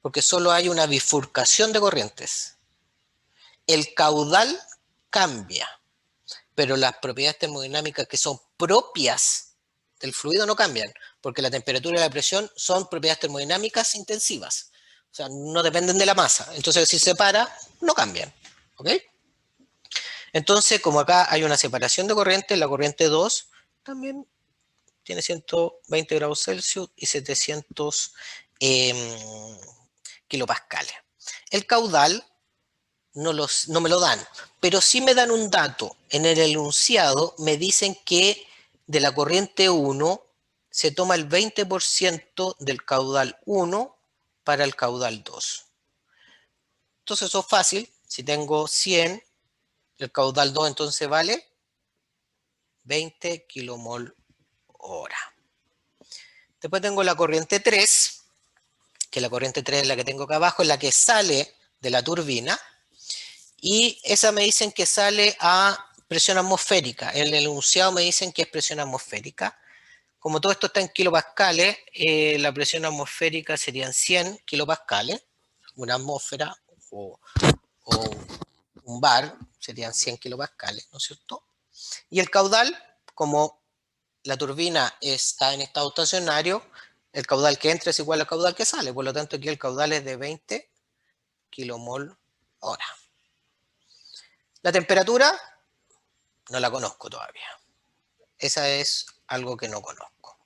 porque solo hay una bifurcación de corrientes. el caudal cambia, pero las propiedades termodinámicas que son propias del fluido no cambian, porque la temperatura y la presión son propiedades termodinámicas intensivas. O sea, no dependen de la masa. Entonces, si se separa, no cambian. ¿Ok? Entonces, como acá hay una separación de corriente, la corriente 2 también tiene 120 grados Celsius y 700 kilopascales. El caudal no me lo dan, pero sí me dan un dato. En el enunciado me dicen que de la corriente 1 se toma el 20% del caudal 1 para el caudal 2. Entonces eso es fácil. Si tengo 100, el caudal 2 entonces vale 20 kilomol hora. Después tengo la corriente 3, que la corriente 3 es la que tengo acá abajo, es la que sale de la turbina, y esa me dicen que sale a presión atmosférica. En el enunciado me dicen que es presión atmosférica. Como todo esto está en kilopascales, la presión atmosférica serían 100 kilopascales. Una atmósfera o un bar serían 100 kilopascales, ¿no es cierto? Y el caudal, como la turbina está en estado estacionario, el caudal que entra es igual al caudal que sale. Por lo tanto, aquí el caudal es de 20 kilomol hora. La temperatura no la conozco todavía. Esa es algo que no conozco.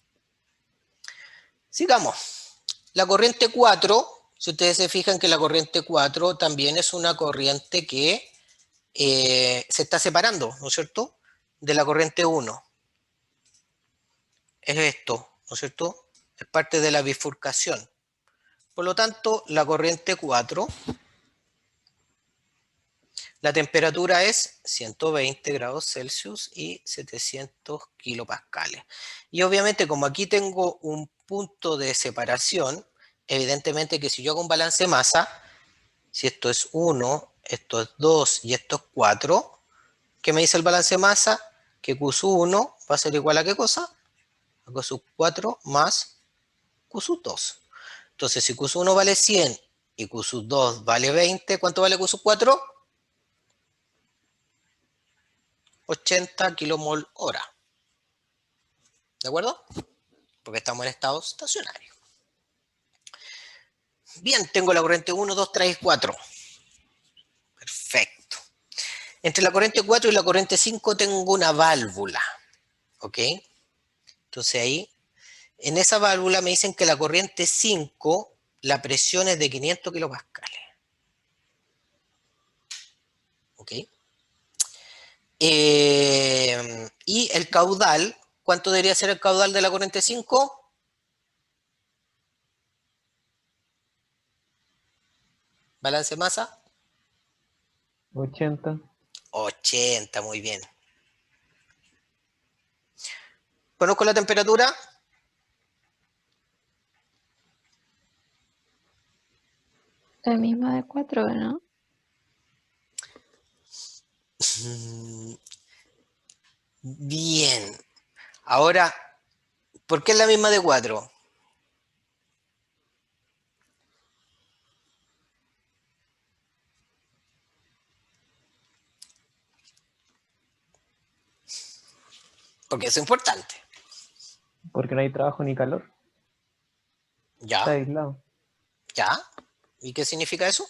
Sigamos. La corriente 4, si ustedes se fijan que la corriente 4 también es una corriente que se está separando, ¿no es cierto?, de la corriente 1. Es esto, ¿no es cierto? Es parte de la bifurcación. Por lo tanto, la corriente 4, la temperatura es 120 grados Celsius y 700 kilopascales. Y obviamente, como aquí tengo un punto de separación, evidentemente que si yo hago un balance de masa, si esto es 1, esto es 2 y esto es 4, ¿qué me dice el balance de masa? Que Q sub 1 va a ser igual a ¿qué cosa? A Q sub 4 más Q sub 2. Entonces, si Q sub 1 vale 100 y Q sub 2 vale 20, ¿cuánto vale Q sub 4? 80 kilomol hora. ¿De acuerdo? Porque estamos en estado estacionario. Bien, tengo la corriente 1, 2, 3 y 4. Perfecto. Entre la corriente 4 y la corriente 5 tengo una válvula. ¿Ok? Entonces ahí, en esa válvula me dicen que la corriente 5, la presión es de 500 kilopascales. ¿Ok? Y el caudal, ¿cuánto debería ser el caudal de la corriente 5? Balance de masa. 80. 80, muy bien. ¿Conozco la temperatura? La misma de 4, ¿no? Bien. Ahora, ¿por qué es la misma de 4? Porque eso es importante. Porque no hay trabajo ni calor. Está ¿Ya? aislado. ¿Ya? ¿Y qué significa eso?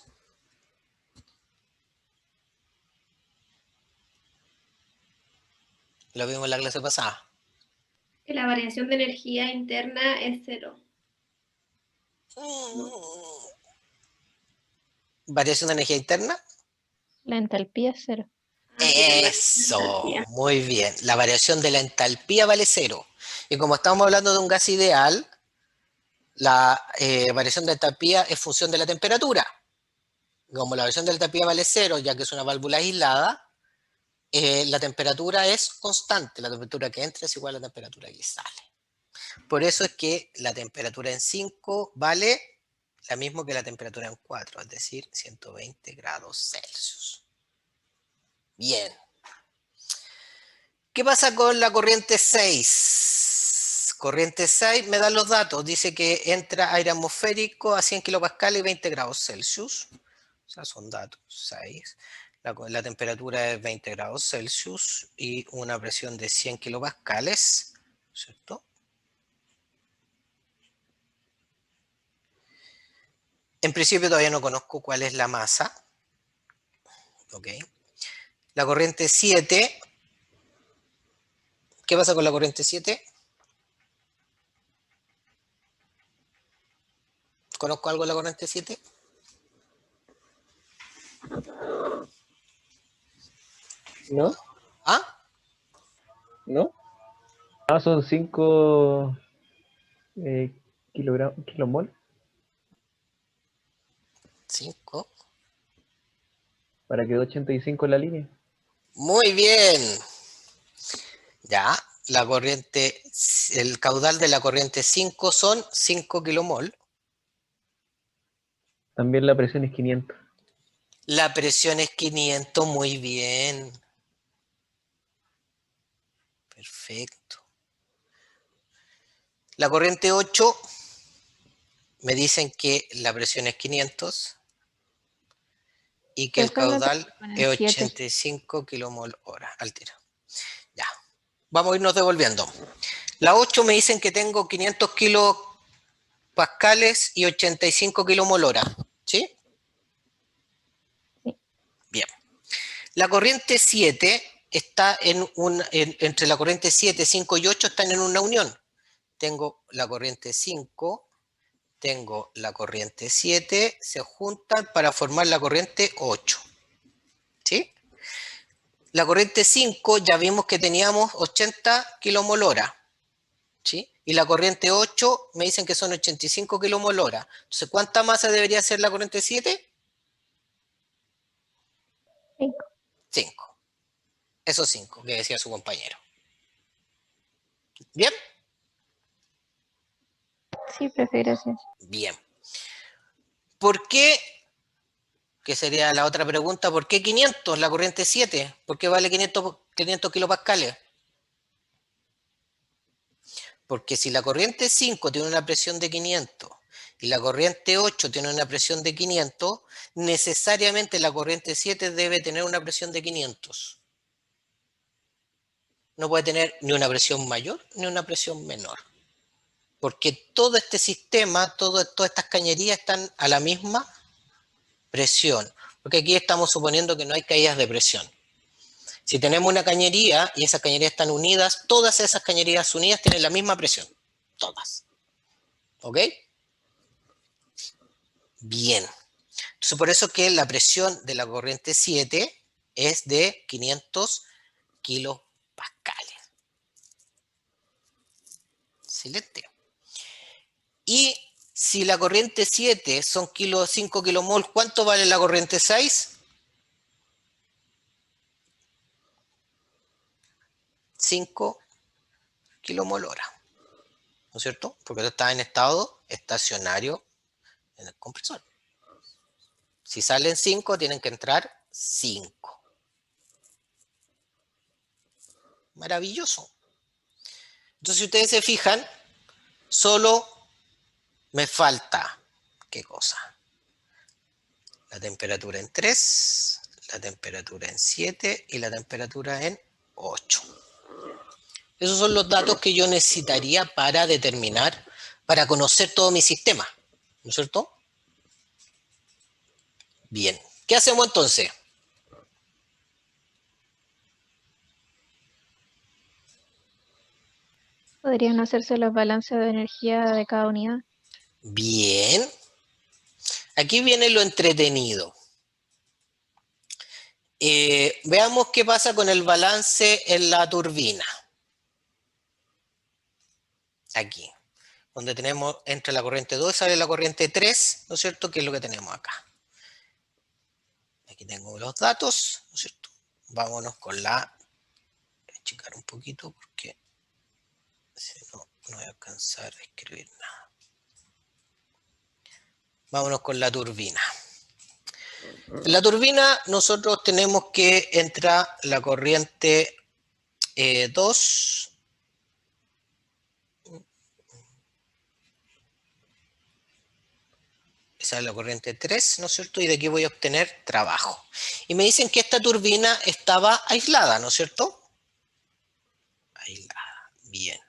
Lo vimos en la clase pasada. Que la variación de energía interna es 0. ¿Variación de energía interna? La entalpía es 0. Eso, muy bien. La variación de la entalpía vale 0. Y como estamos hablando de un gas ideal, la variación de entalpía es función de la temperatura. Como la variación de la entalpía vale 0, ya que es una válvula aislada, la temperatura es constante. La temperatura que entra es igual a la temperatura que sale. Por eso es que la temperatura en 5 vale la misma que la temperatura en 4, es decir, 120 grados Celsius. Bien. ¿Qué pasa con la corriente 6? Corriente 6 me dan los datos. Dice que entra aire atmosférico a 100 kilopascales y 20 grados Celsius. O sea, son datos. 6. La temperatura es 20 grados Celsius y una presión de 100 kilopascales, ¿cierto? En principio todavía no conozco cuál es la masa. Ok. La corriente 7. ¿Qué pasa con la corriente 7? ¿Conozco algo de la corriente 7? ¿No? ¿Ah? ¿No? Ah, son 5 kilomol. 5. Para que dé 85 en la línea. Muy bien. Ya, la corriente, el caudal de la corriente 5 son 5 kilomol. También la presión es 500. La presión es 500, muy bien. Perfecto. La corriente 8, me dicen que la presión es 500 y que el Eso es lo que caudal pone es 7. 85 kilomol hora al tiro. Ya, vamos a irnos devolviendo. La 8 me dicen que tengo 500 kilopascales y 85 kilomol hora, ¿sí? Sí. Bien. La corriente 7 está entre la corriente 7, 5 y 8 están en una unión. Tengo la corriente 5, tengo la corriente 7, se juntan para formar la corriente 8. ¿Sí? La corriente 5 ya vimos que teníamos 80 kilomol hora. ¿Sí? Y la corriente 8 me dicen que son 85 kilomol hora. Entonces, ¿cuánta masa debería ser la corriente 7? 5. 5. Esos 5 que decía su compañero. ¿Bien? Sí, profe, gracias. Bien. ¿Por qué? Que sería la otra pregunta, ¿por qué 500 la corriente 7? ¿Por qué vale 500 kilopascales? Porque si la corriente 5 tiene una presión de 500 y la corriente 8 tiene una presión de 500, necesariamente la corriente 7 debe tener una presión de 500. No puede tener ni una presión mayor ni una presión menor. Porque todo este sistema, todas estas cañerías están a la misma presión. Porque aquí estamos suponiendo que no hay caídas de presión. Si tenemos una cañería y esas cañerías están unidas, todas esas cañerías unidas tienen la misma presión. Todas. ¿Ok? Bien. Entonces, por eso que la presión de la corriente 7 es de 500 kilopascales. Excelente. Y si la corriente 7 son 5 kilomol, ¿cuánto vale la corriente 6? 5 kilomol hora. ¿No es cierto? Porque está en estado estacionario en el compresor. Si salen 5, tienen que entrar 5. Maravilloso. Entonces, si ustedes se fijan, solo me falta, ¿qué cosa? La temperatura en 3, la temperatura en 7 y la temperatura en 8. Esos son los datos que yo necesitaría para determinar, para conocer todo mi sistema. ¿No es cierto? Bien. ¿Qué hacemos entonces? ¿Podrían hacerse los balances de energía de cada unidad? Bien. Aquí viene lo entretenido. Veamos qué pasa con el balance en la turbina. Aquí, donde tenemos, entra la corriente 2, sale la corriente 3, ¿no es cierto? Que es lo que tenemos acá. Aquí tengo los datos, ¿no es cierto? Vámonos con la... Voy a checar un poquito porque si no, no voy a alcanzar a escribir nada. Vámonos con la turbina. En la turbina nosotros tenemos que entrar la corriente 2. sale la corriente 3, ¿no es cierto? Y de aquí voy a obtener trabajo. Y me dicen que esta turbina estaba aislada, ¿no es cierto? Aislada, bien.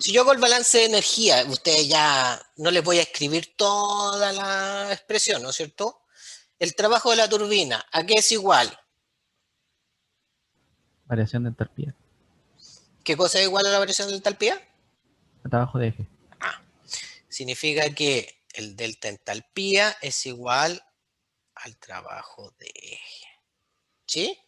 Si yo hago el balance de energía, ustedes ya no les voy a escribir toda la expresión, ¿no es cierto? El trabajo de la turbina, ¿a qué es igual? Variación de entalpía. ¿Qué cosa es igual a la variación de entalpía? El trabajo de eje. Significa que el delta entalpía es igual al trabajo de eje. ¿Sí?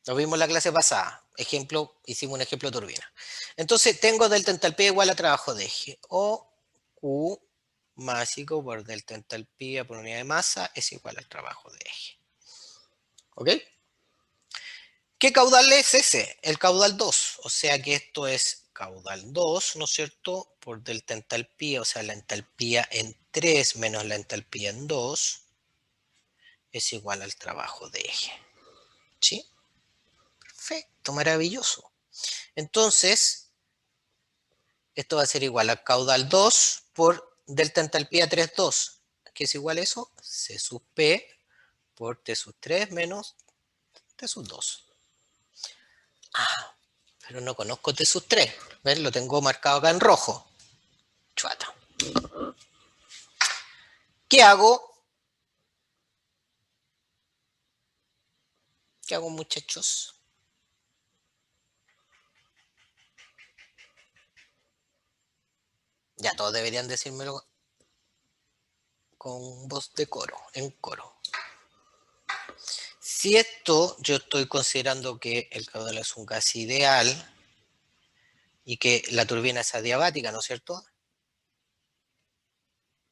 Lo vimos en la clase pasada. Ejemplo, hicimos un ejemplo de turbina. Entonces tengo delta entalpía igual a trabajo de eje. O Q másico por delta entalpía por unidad de masa es igual al trabajo de eje. ¿Ok? ¿Qué caudal es ese? El caudal 2. O sea que esto es caudal 2, ¿no es cierto? Por delta entalpía, o sea, la entalpía en 3 menos la entalpía en 2 es igual al trabajo de eje. ¿Sí? Perfecto, maravilloso. Entonces, esto va a ser igual a caudal 2 por delta entalpía 3, 2. ¿Qué es igual a eso? C sub P por T sub 3 menos T sub 2. Ah, pero no conozco T sub 3. ¿Ven? Lo tengo marcado acá en rojo. Chuata. ¿Qué hago? ¿Qué hago, muchachos? Ya todos deberían decírmelo con voz de coro, en coro. Si esto yo estoy considerando que el caudal es un gas ideal y que la turbina es adiabática, ¿no es cierto?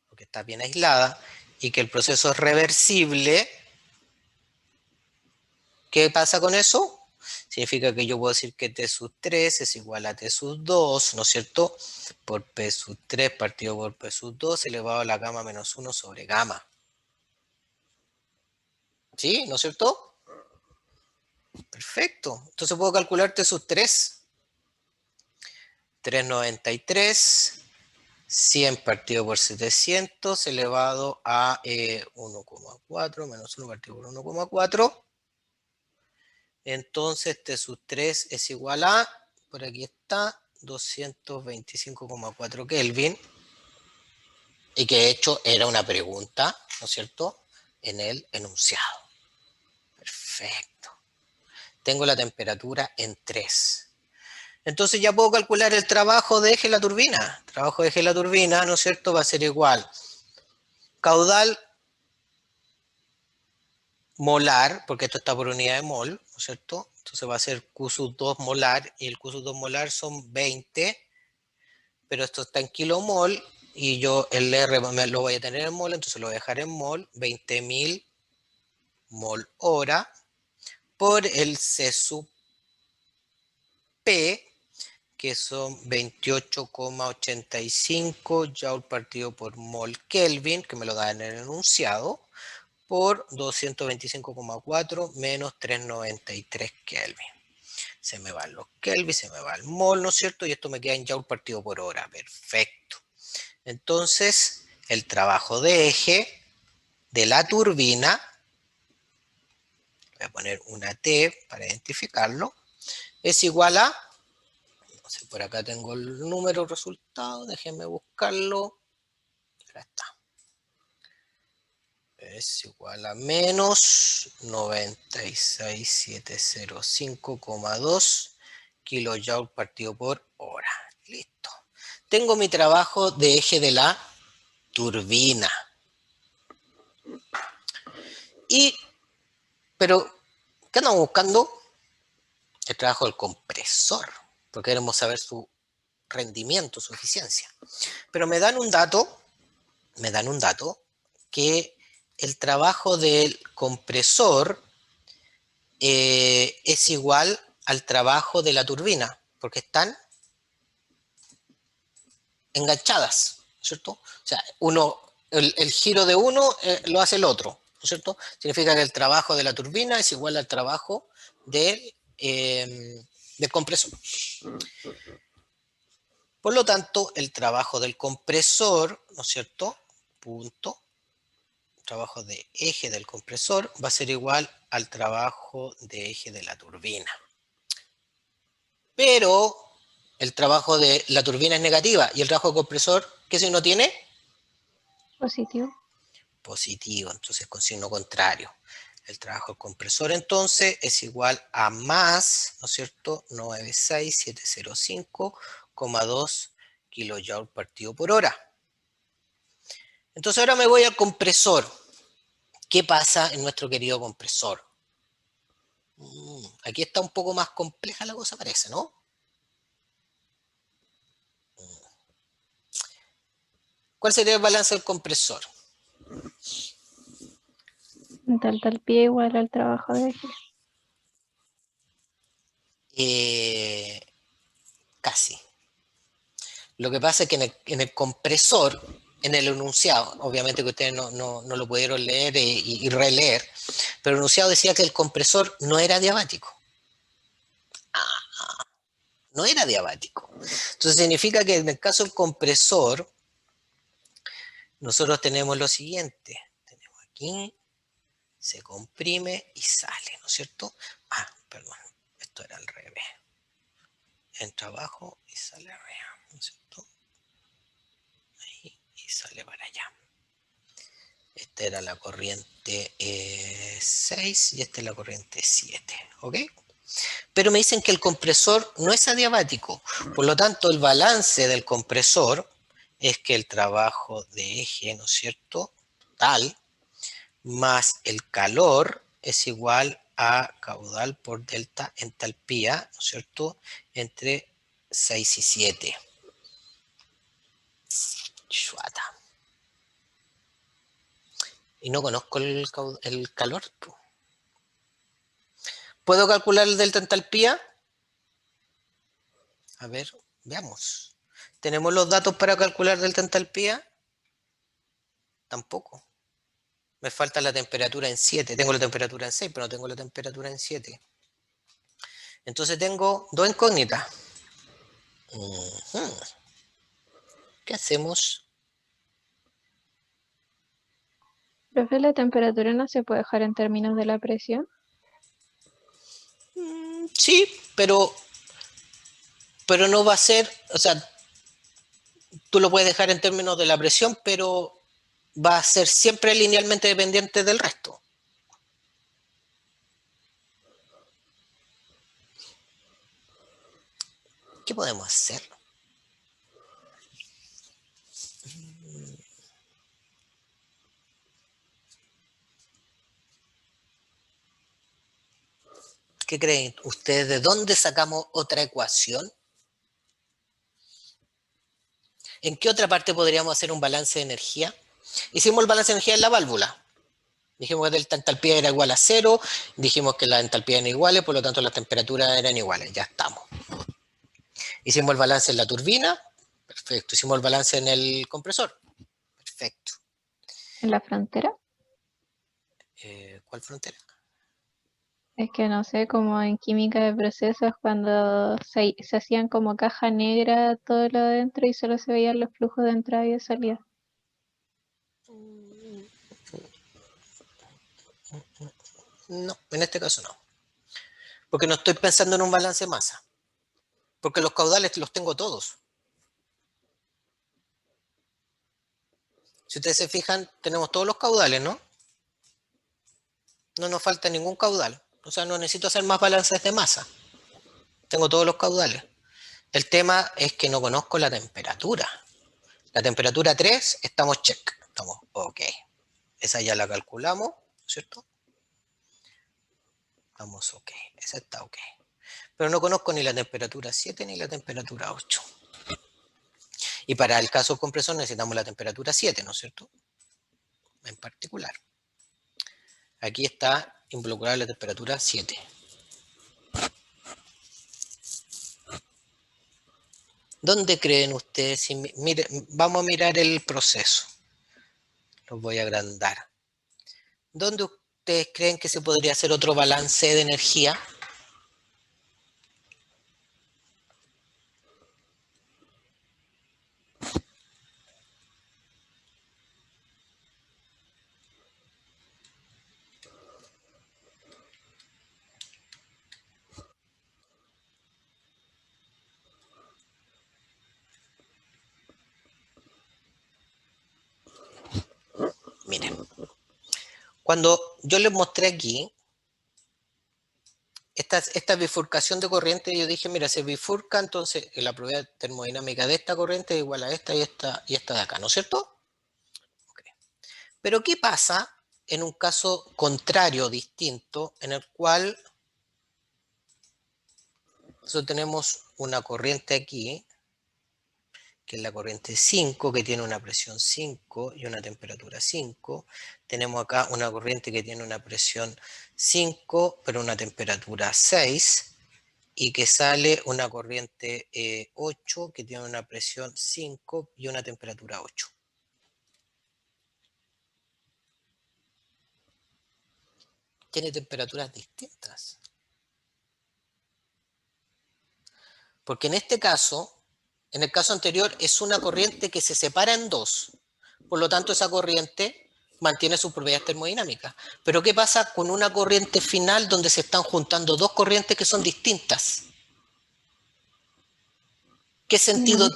Porque está bien aislada y que el proceso es reversible, ¿qué pasa con eso? Significa que yo puedo decir que T sub 3 es igual a T sub 2, ¿no es cierto? Por P sub 3 partido por P sub 2 elevado a la gamma menos 1 sobre gamma. ¿Sí? ¿No es cierto? Perfecto. Entonces puedo calcular T sub 3. 393, 100 partido por 700 elevado a 1,4 menos 1 partido por 1,4. Entonces T sub 3 es igual a, por aquí está, 225,4 Kelvin. Y que de hecho era una pregunta, ¿no es cierto?, en el enunciado. Perfecto. Tengo la temperatura en 3. Entonces ya puedo calcular el trabajo de eje de la turbina. El trabajo de eje de la turbina, ¿no es cierto?, va a ser igual. Caudal molar, porque esto está por unidad de mol, ¿no es cierto? Entonces va a ser Q sub 2 molar, y el Q sub 2 molar son 20, pero esto está en kilomol, y yo el R lo voy a tener en mol, entonces lo voy a dejar en mol, 20.000 mol hora, por el C sub P, que son 28,85 joule partido por mol Kelvin, que me lo da en el enunciado, por 225,4 menos 393 Kelvin. Se me van los Kelvin, se me va el mol, ¿no es cierto? Y esto me queda en joule partido por hora. Perfecto. Entonces, el trabajo de eje de la turbina, voy a poner una T para identificarlo, es igual a, no sé, por acá tengo el número resultado, déjenme buscarlo. Acá está. Es igual a menos 96.705,2 kilojoule partido por hora. Listo. Tengo mi trabajo de eje de la turbina. Pero, ¿qué andamos buscando? El trabajo del compresor, porque queremos saber su rendimiento, su eficiencia. Pero me dan un dato que el trabajo del compresor es igual al trabajo de la turbina, porque están enganchadas, ¿cierto? O sea, el giro de uno lo hace el otro, ¿no es cierto? Significa que el trabajo de la turbina es igual al trabajo del compresor. Por lo tanto, el trabajo del compresor, ¿no es cierto?, punto, trabajo de eje del compresor, va a ser igual al trabajo de eje de la turbina. Pero el trabajo de la turbina es negativa y el trabajo de compresor, ¿qué signo tiene? Positivo. Positivo, entonces con signo contrario. El trabajo del compresor entonces es igual a más, ¿no es cierto?, 96705,2 kJ partido por hora. Entonces ahora me voy al compresor. ¿Qué pasa en nuestro querido compresor? Aquí está un poco más compleja la cosa, parece, ¿no? ¿Cuál sería el balance del compresor? Entalpía igual al trabajo de eje. Casi. Lo que pasa es que en el compresor, en el enunciado, obviamente que ustedes no lo pudieron leer y releer, pero el enunciado decía que el compresor no era diabático. No era diabático. Entonces significa que en el caso del compresor, nosotros tenemos lo siguiente. Tenemos aquí, se comprime y sale, ¿no es cierto? Perdón, esto era al revés. Entra abajo y sale arriba, ¿no es cierto? Ahí y sale para allá. Esta era la corriente 6 y esta es la corriente 7, ¿ok? Pero me dicen que el compresor no es adiabático, por lo tanto el balance del compresor es que el trabajo de eje, ¿no es cierto?, total, más el calor es igual a caudal por delta entalpía, ¿no es cierto?, entre 6 y 7. Chuata. Y no conozco el calor. ¿Puedo calcular el delta entalpía? A ver, veamos. ¿Tenemos los datos para calcular delta entalpía? Tampoco. Me falta la temperatura en 7. Tengo la temperatura en 6, pero no tengo la temperatura en 7. Entonces tengo dos incógnitas. ¿Qué hacemos? Profe, ¿la temperatura no se puede dejar en términos de la presión? Sí, pero no va a ser, o sea, tú lo puedes dejar en términos de la presión, pero va a ser siempre linealmente dependiente del resto. ¿Qué podemos hacer? ¿Qué creen ustedes? ¿De dónde sacamos otra ecuación? ¿En qué otra parte podríamos hacer un balance de energía? Hicimos el balance de energía en la válvula. Dijimos que la entalpía era igual a 0, dijimos que la entalpía eran iguales, por lo tanto las temperaturas eran iguales, ya estamos. Hicimos el balance en la turbina, perfecto. Hicimos el balance en el compresor, perfecto. ¿En la frontera? ¿Cuál frontera? Es que no sé, como en química de procesos, cuando se hacían como caja negra todo lo de dentro y solo se veían los flujos de entrada y de salida. No, en este caso no. Porque no estoy pensando en un balance de masa. Porque los caudales los tengo todos. Si ustedes se fijan, tenemos todos los caudales, ¿no? No nos falta ningún caudal. O sea, no necesito hacer más balances de masa. Tengo todos los caudales. El tema es que no conozco la temperatura. La temperatura 3, estamos check. Estamos ok. Esa ya la calculamos, ¿cierto? Estamos ok. Esa está ok. Pero no conozco ni la temperatura 7 ni la temperatura 8. Y para el caso compresor necesitamos la temperatura 7, ¿no es cierto? En particular. Aquí está involucrada la temperatura 7. ¿Dónde creen ustedes? Si vamos a mirar el proceso. Los voy a agrandar. ¿Dónde ustedes creen que se podría hacer otro balance de energía? Cuando yo les mostré aquí, esta bifurcación de corriente, yo dije, mira, se bifurca, entonces la probabilidad termodinámica de esta corriente es igual a esta y esta de acá, ¿no es cierto? Okay. Pero ¿qué pasa en un caso contrario, distinto, en el cual nosotros tenemos una corriente aquí, que es la corriente 5, que tiene una presión 5 y una temperatura 5. Tenemos acá una corriente que tiene una presión 5, pero una temperatura 6, y que sale una corriente 8, que tiene una presión 5 y una temperatura 8. Tiene temperaturas distintas. Porque en este caso, en el caso anterior, es una corriente que se separa en dos. Por lo tanto, esa corriente mantiene sus propiedades termodinámicas. Pero ¿qué pasa con una corriente final donde se están juntando dos corrientes que son distintas? ¿Qué sentido?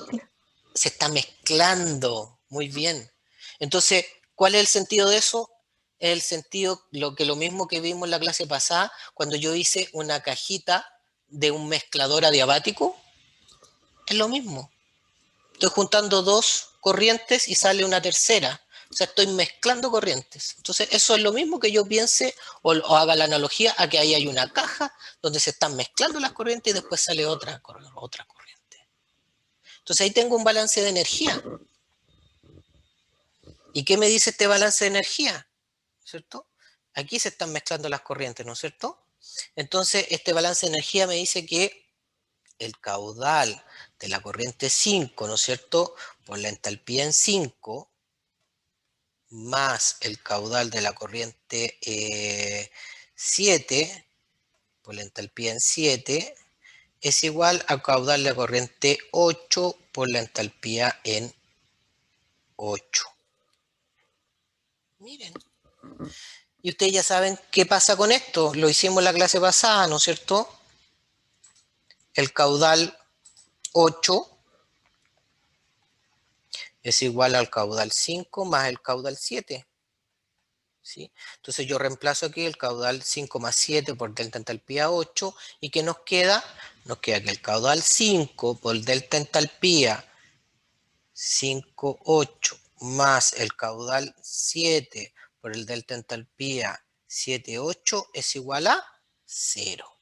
Se está mezclando. Muy bien. Entonces, ¿cuál es el sentido de eso? Es el sentido, lo mismo que vimos en la clase pasada, cuando yo hice una cajita de un mezclador adiabático. Es lo mismo. Estoy juntando dos corrientes y sale una tercera. O sea, estoy mezclando corrientes. Entonces, eso es lo mismo que yo piense o haga la analogía a que ahí hay una caja donde se están mezclando las corrientes y después sale otra corriente. Entonces, ahí tengo un balance de energía. ¿Y qué me dice este balance de energía? ¿Cierto? Aquí se están mezclando las corrientes, ¿no es cierto? Entonces, este balance de energía me dice que el caudal de la corriente 5, ¿no es cierto?, por la entalpía en 5, más el caudal de la corriente 7, por la entalpía en 7, es igual al caudal de la corriente 8 por la entalpía en 8. Miren. Y ustedes ya saben qué pasa con esto. Lo hicimos en la clase pasada, ¿no es cierto? El caudal 8 es igual al caudal 5 más el caudal 7. ¿Sí? Entonces yo reemplazo aquí el caudal 5 más 7 por delta entalpía 8. ¿Y qué nos queda? Nos queda que el caudal 5 por delta entalpía 5, 8 más el caudal 7 por el delta entalpía 7, 8 es igual a 0.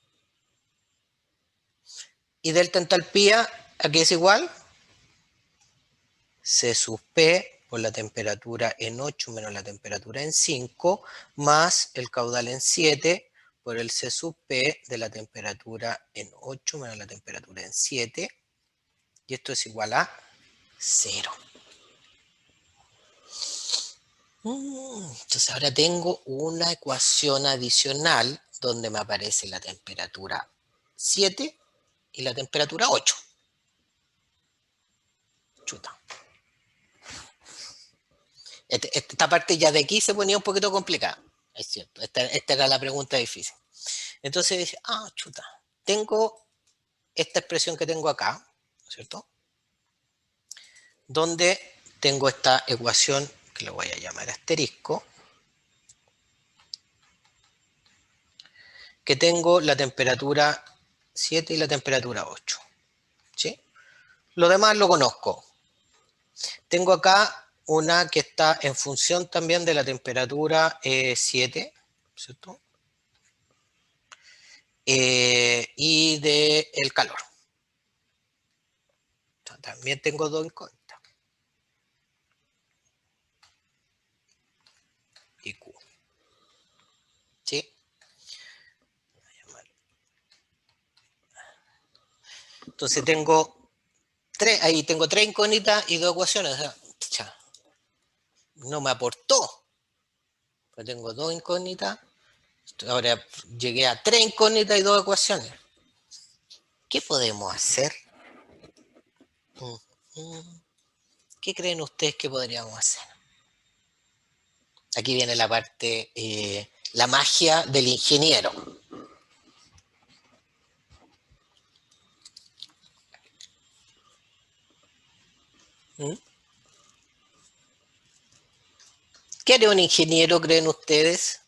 ¿Y delta entalpía a qué es igual? C sub P por la temperatura en 8 menos la temperatura en 5 más el caudal en 7 por el C sub P de la temperatura en 8 menos la temperatura en 7. Y esto es igual a 0. Entonces ahora tengo una ecuación adicional donde me aparece la temperatura 7 y la temperatura 8. Chuta. Esta parte ya de aquí se ponía un poquito complicada. Es cierto, esta era la pregunta difícil. Entonces dice, chuta, tengo esta expresión que tengo acá, ¿no es cierto? Donde tengo esta ecuación que le voy a llamar asterisco, que tengo la temperatura 7 y la temperatura 8. ¿Sí? Lo demás lo conozco. Tengo acá una que está en función también de la temperatura 7, ¿cierto? Y del calor. También tengo dos incógnitas. Y Q. ¿Sí? Entonces tengo tres incógnitas y dos ecuaciones. O sea, no me aportó. Pero tengo dos incógnitas. Ahora llegué a 3 incógnitas y 2 ecuaciones. ¿Qué podemos hacer? ¿Qué creen ustedes que podríamos hacer? Aquí viene la parte, la magia del ingeniero. ¿Qué haría un ingeniero, creen ustedes?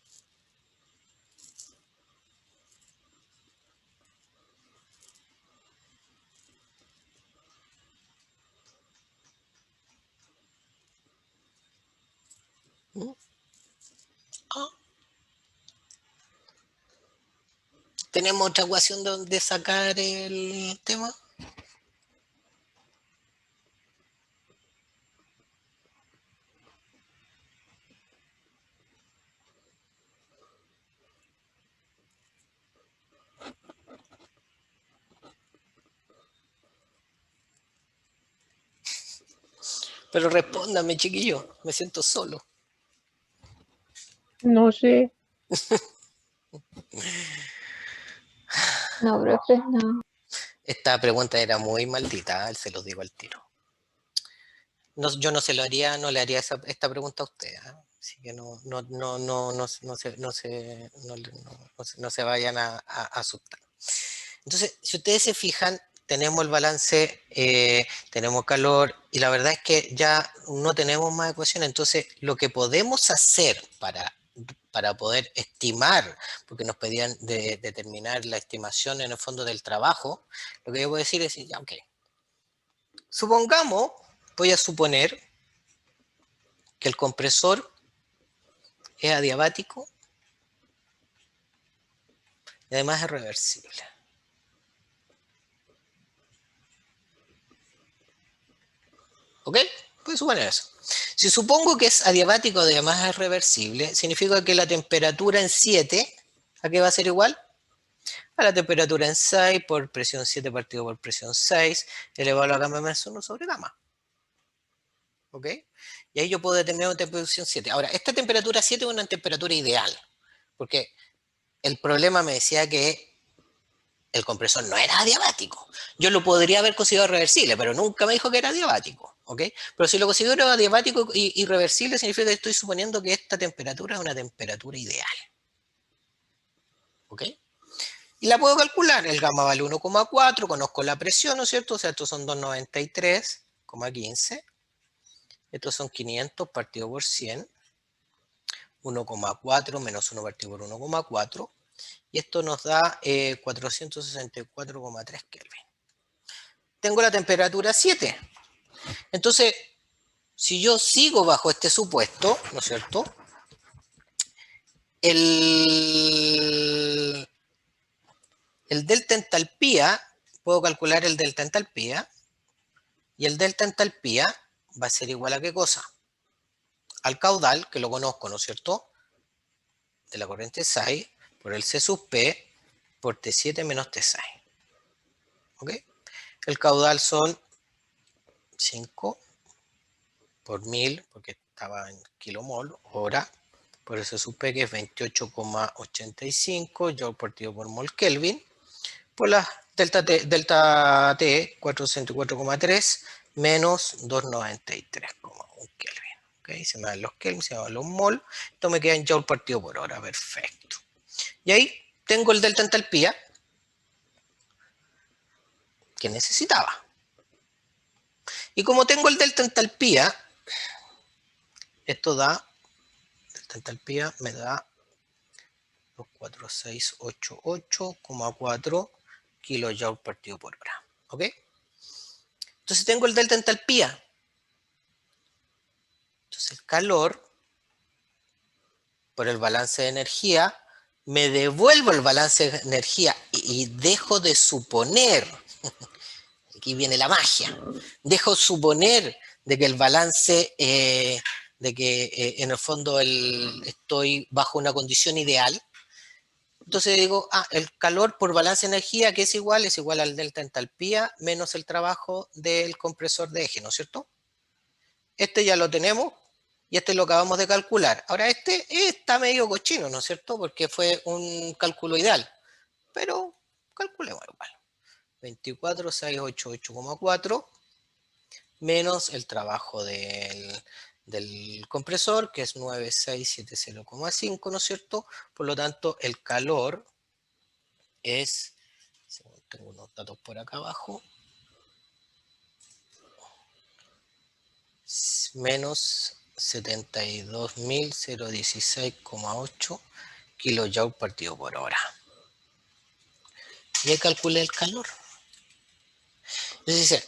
Ah. ¿Tenemos otra ecuación donde sacar el tema? Pero respóndame, chiquillo, me siento solo. No sé. No, profe, no. Esta pregunta era muy maldita, se los digo al tiro. No, yo no se lo haría, no le haría esta pregunta a usted, ¿eh? Así que no se vayan a asustar. Entonces, si ustedes se fijan, tenemos el balance, tenemos calor, y la verdad es que ya no tenemos más ecuaciones. Entonces, lo que podemos hacer para poder estimar, porque nos pedían determinar la estimación en el fondo del trabajo, lo que yo voy a decir es, ya, ok. Supongamos, voy a suponer que el compresor es adiabático y además es reversible. ¿Ok? Puedes suponer eso. Si supongo que es adiabático y además es reversible, significa que la temperatura en 7, ¿a qué va a ser igual? A la temperatura en 6 por presión 7 partido por presión 6, elevado a la gamma más 1 sobre gamma. ¿Ok? Y ahí yo puedo determinar una temperatura 7. Ahora, esta temperatura 7 es una temperatura ideal, porque el problema me decía que el compresor no era adiabático. Yo lo podría haber considerado reversible, pero nunca me dijo que era adiabático. ¿Ok? Pero si lo considero adiabático y reversible, significa que estoy suponiendo que esta temperatura es una temperatura ideal. ¿Ok? Y la puedo calcular. El gamma vale 1,4, conozco la presión, ¿no es cierto? O sea, estos son 293,15. Estos son 500 partido por 100. 1,4 menos 1 partido por 1,4. Y esto nos da 464,3 Kelvin. Tengo la temperatura 7. Entonces, si yo sigo bajo este supuesto, ¿no es cierto? El delta entalpía, puedo calcular el delta entalpía, y el delta entalpía va a ser igual a ¿qué cosa? Al caudal, que lo conozco, ¿no es cierto? De la corriente 6 por el C sub P por T7 menos T6. ¿Ok? El caudal son 5 por 1000, porque estaba en kilomol, hora, por eso supe que es 28,85 joule partido por mol Kelvin, por la delta T 404,3 menos 293,1 Kelvin. ¿Okay? Se me dan los Kelvin, se me dan los mol, esto me queda en joule partido por hora, perfecto. Y ahí tengo el delta entalpía que necesitaba. Y como tengo el delta entalpía, esto da, delta entalpía me da 4688,4 kilojoules partido por hora. ¿Ok? Entonces tengo el delta entalpía. Entonces el calor, por el balance de energía, me devuelvo el balance de energía y dejo de suponer, aquí viene la magia, dejo suponer de que el balance, de que en el fondo estoy bajo una condición ideal. Entonces digo, el calor por balance de energía, que es igual al delta entalpía menos el trabajo del compresor de eje, ¿no es cierto? Este ya lo tenemos y este lo acabamos de calcular. Ahora este está medio cochino, ¿no es cierto? Porque fue un cálculo ideal, pero calculemos igual. 24,688,4 menos el trabajo del compresor, que es 9670,5, ¿no es cierto? Por lo tanto, el calor es, tengo unos datos por acá abajo, menos 72.016,8 kilojoules partido por hora. Y ahí calculé el calor. Es decir,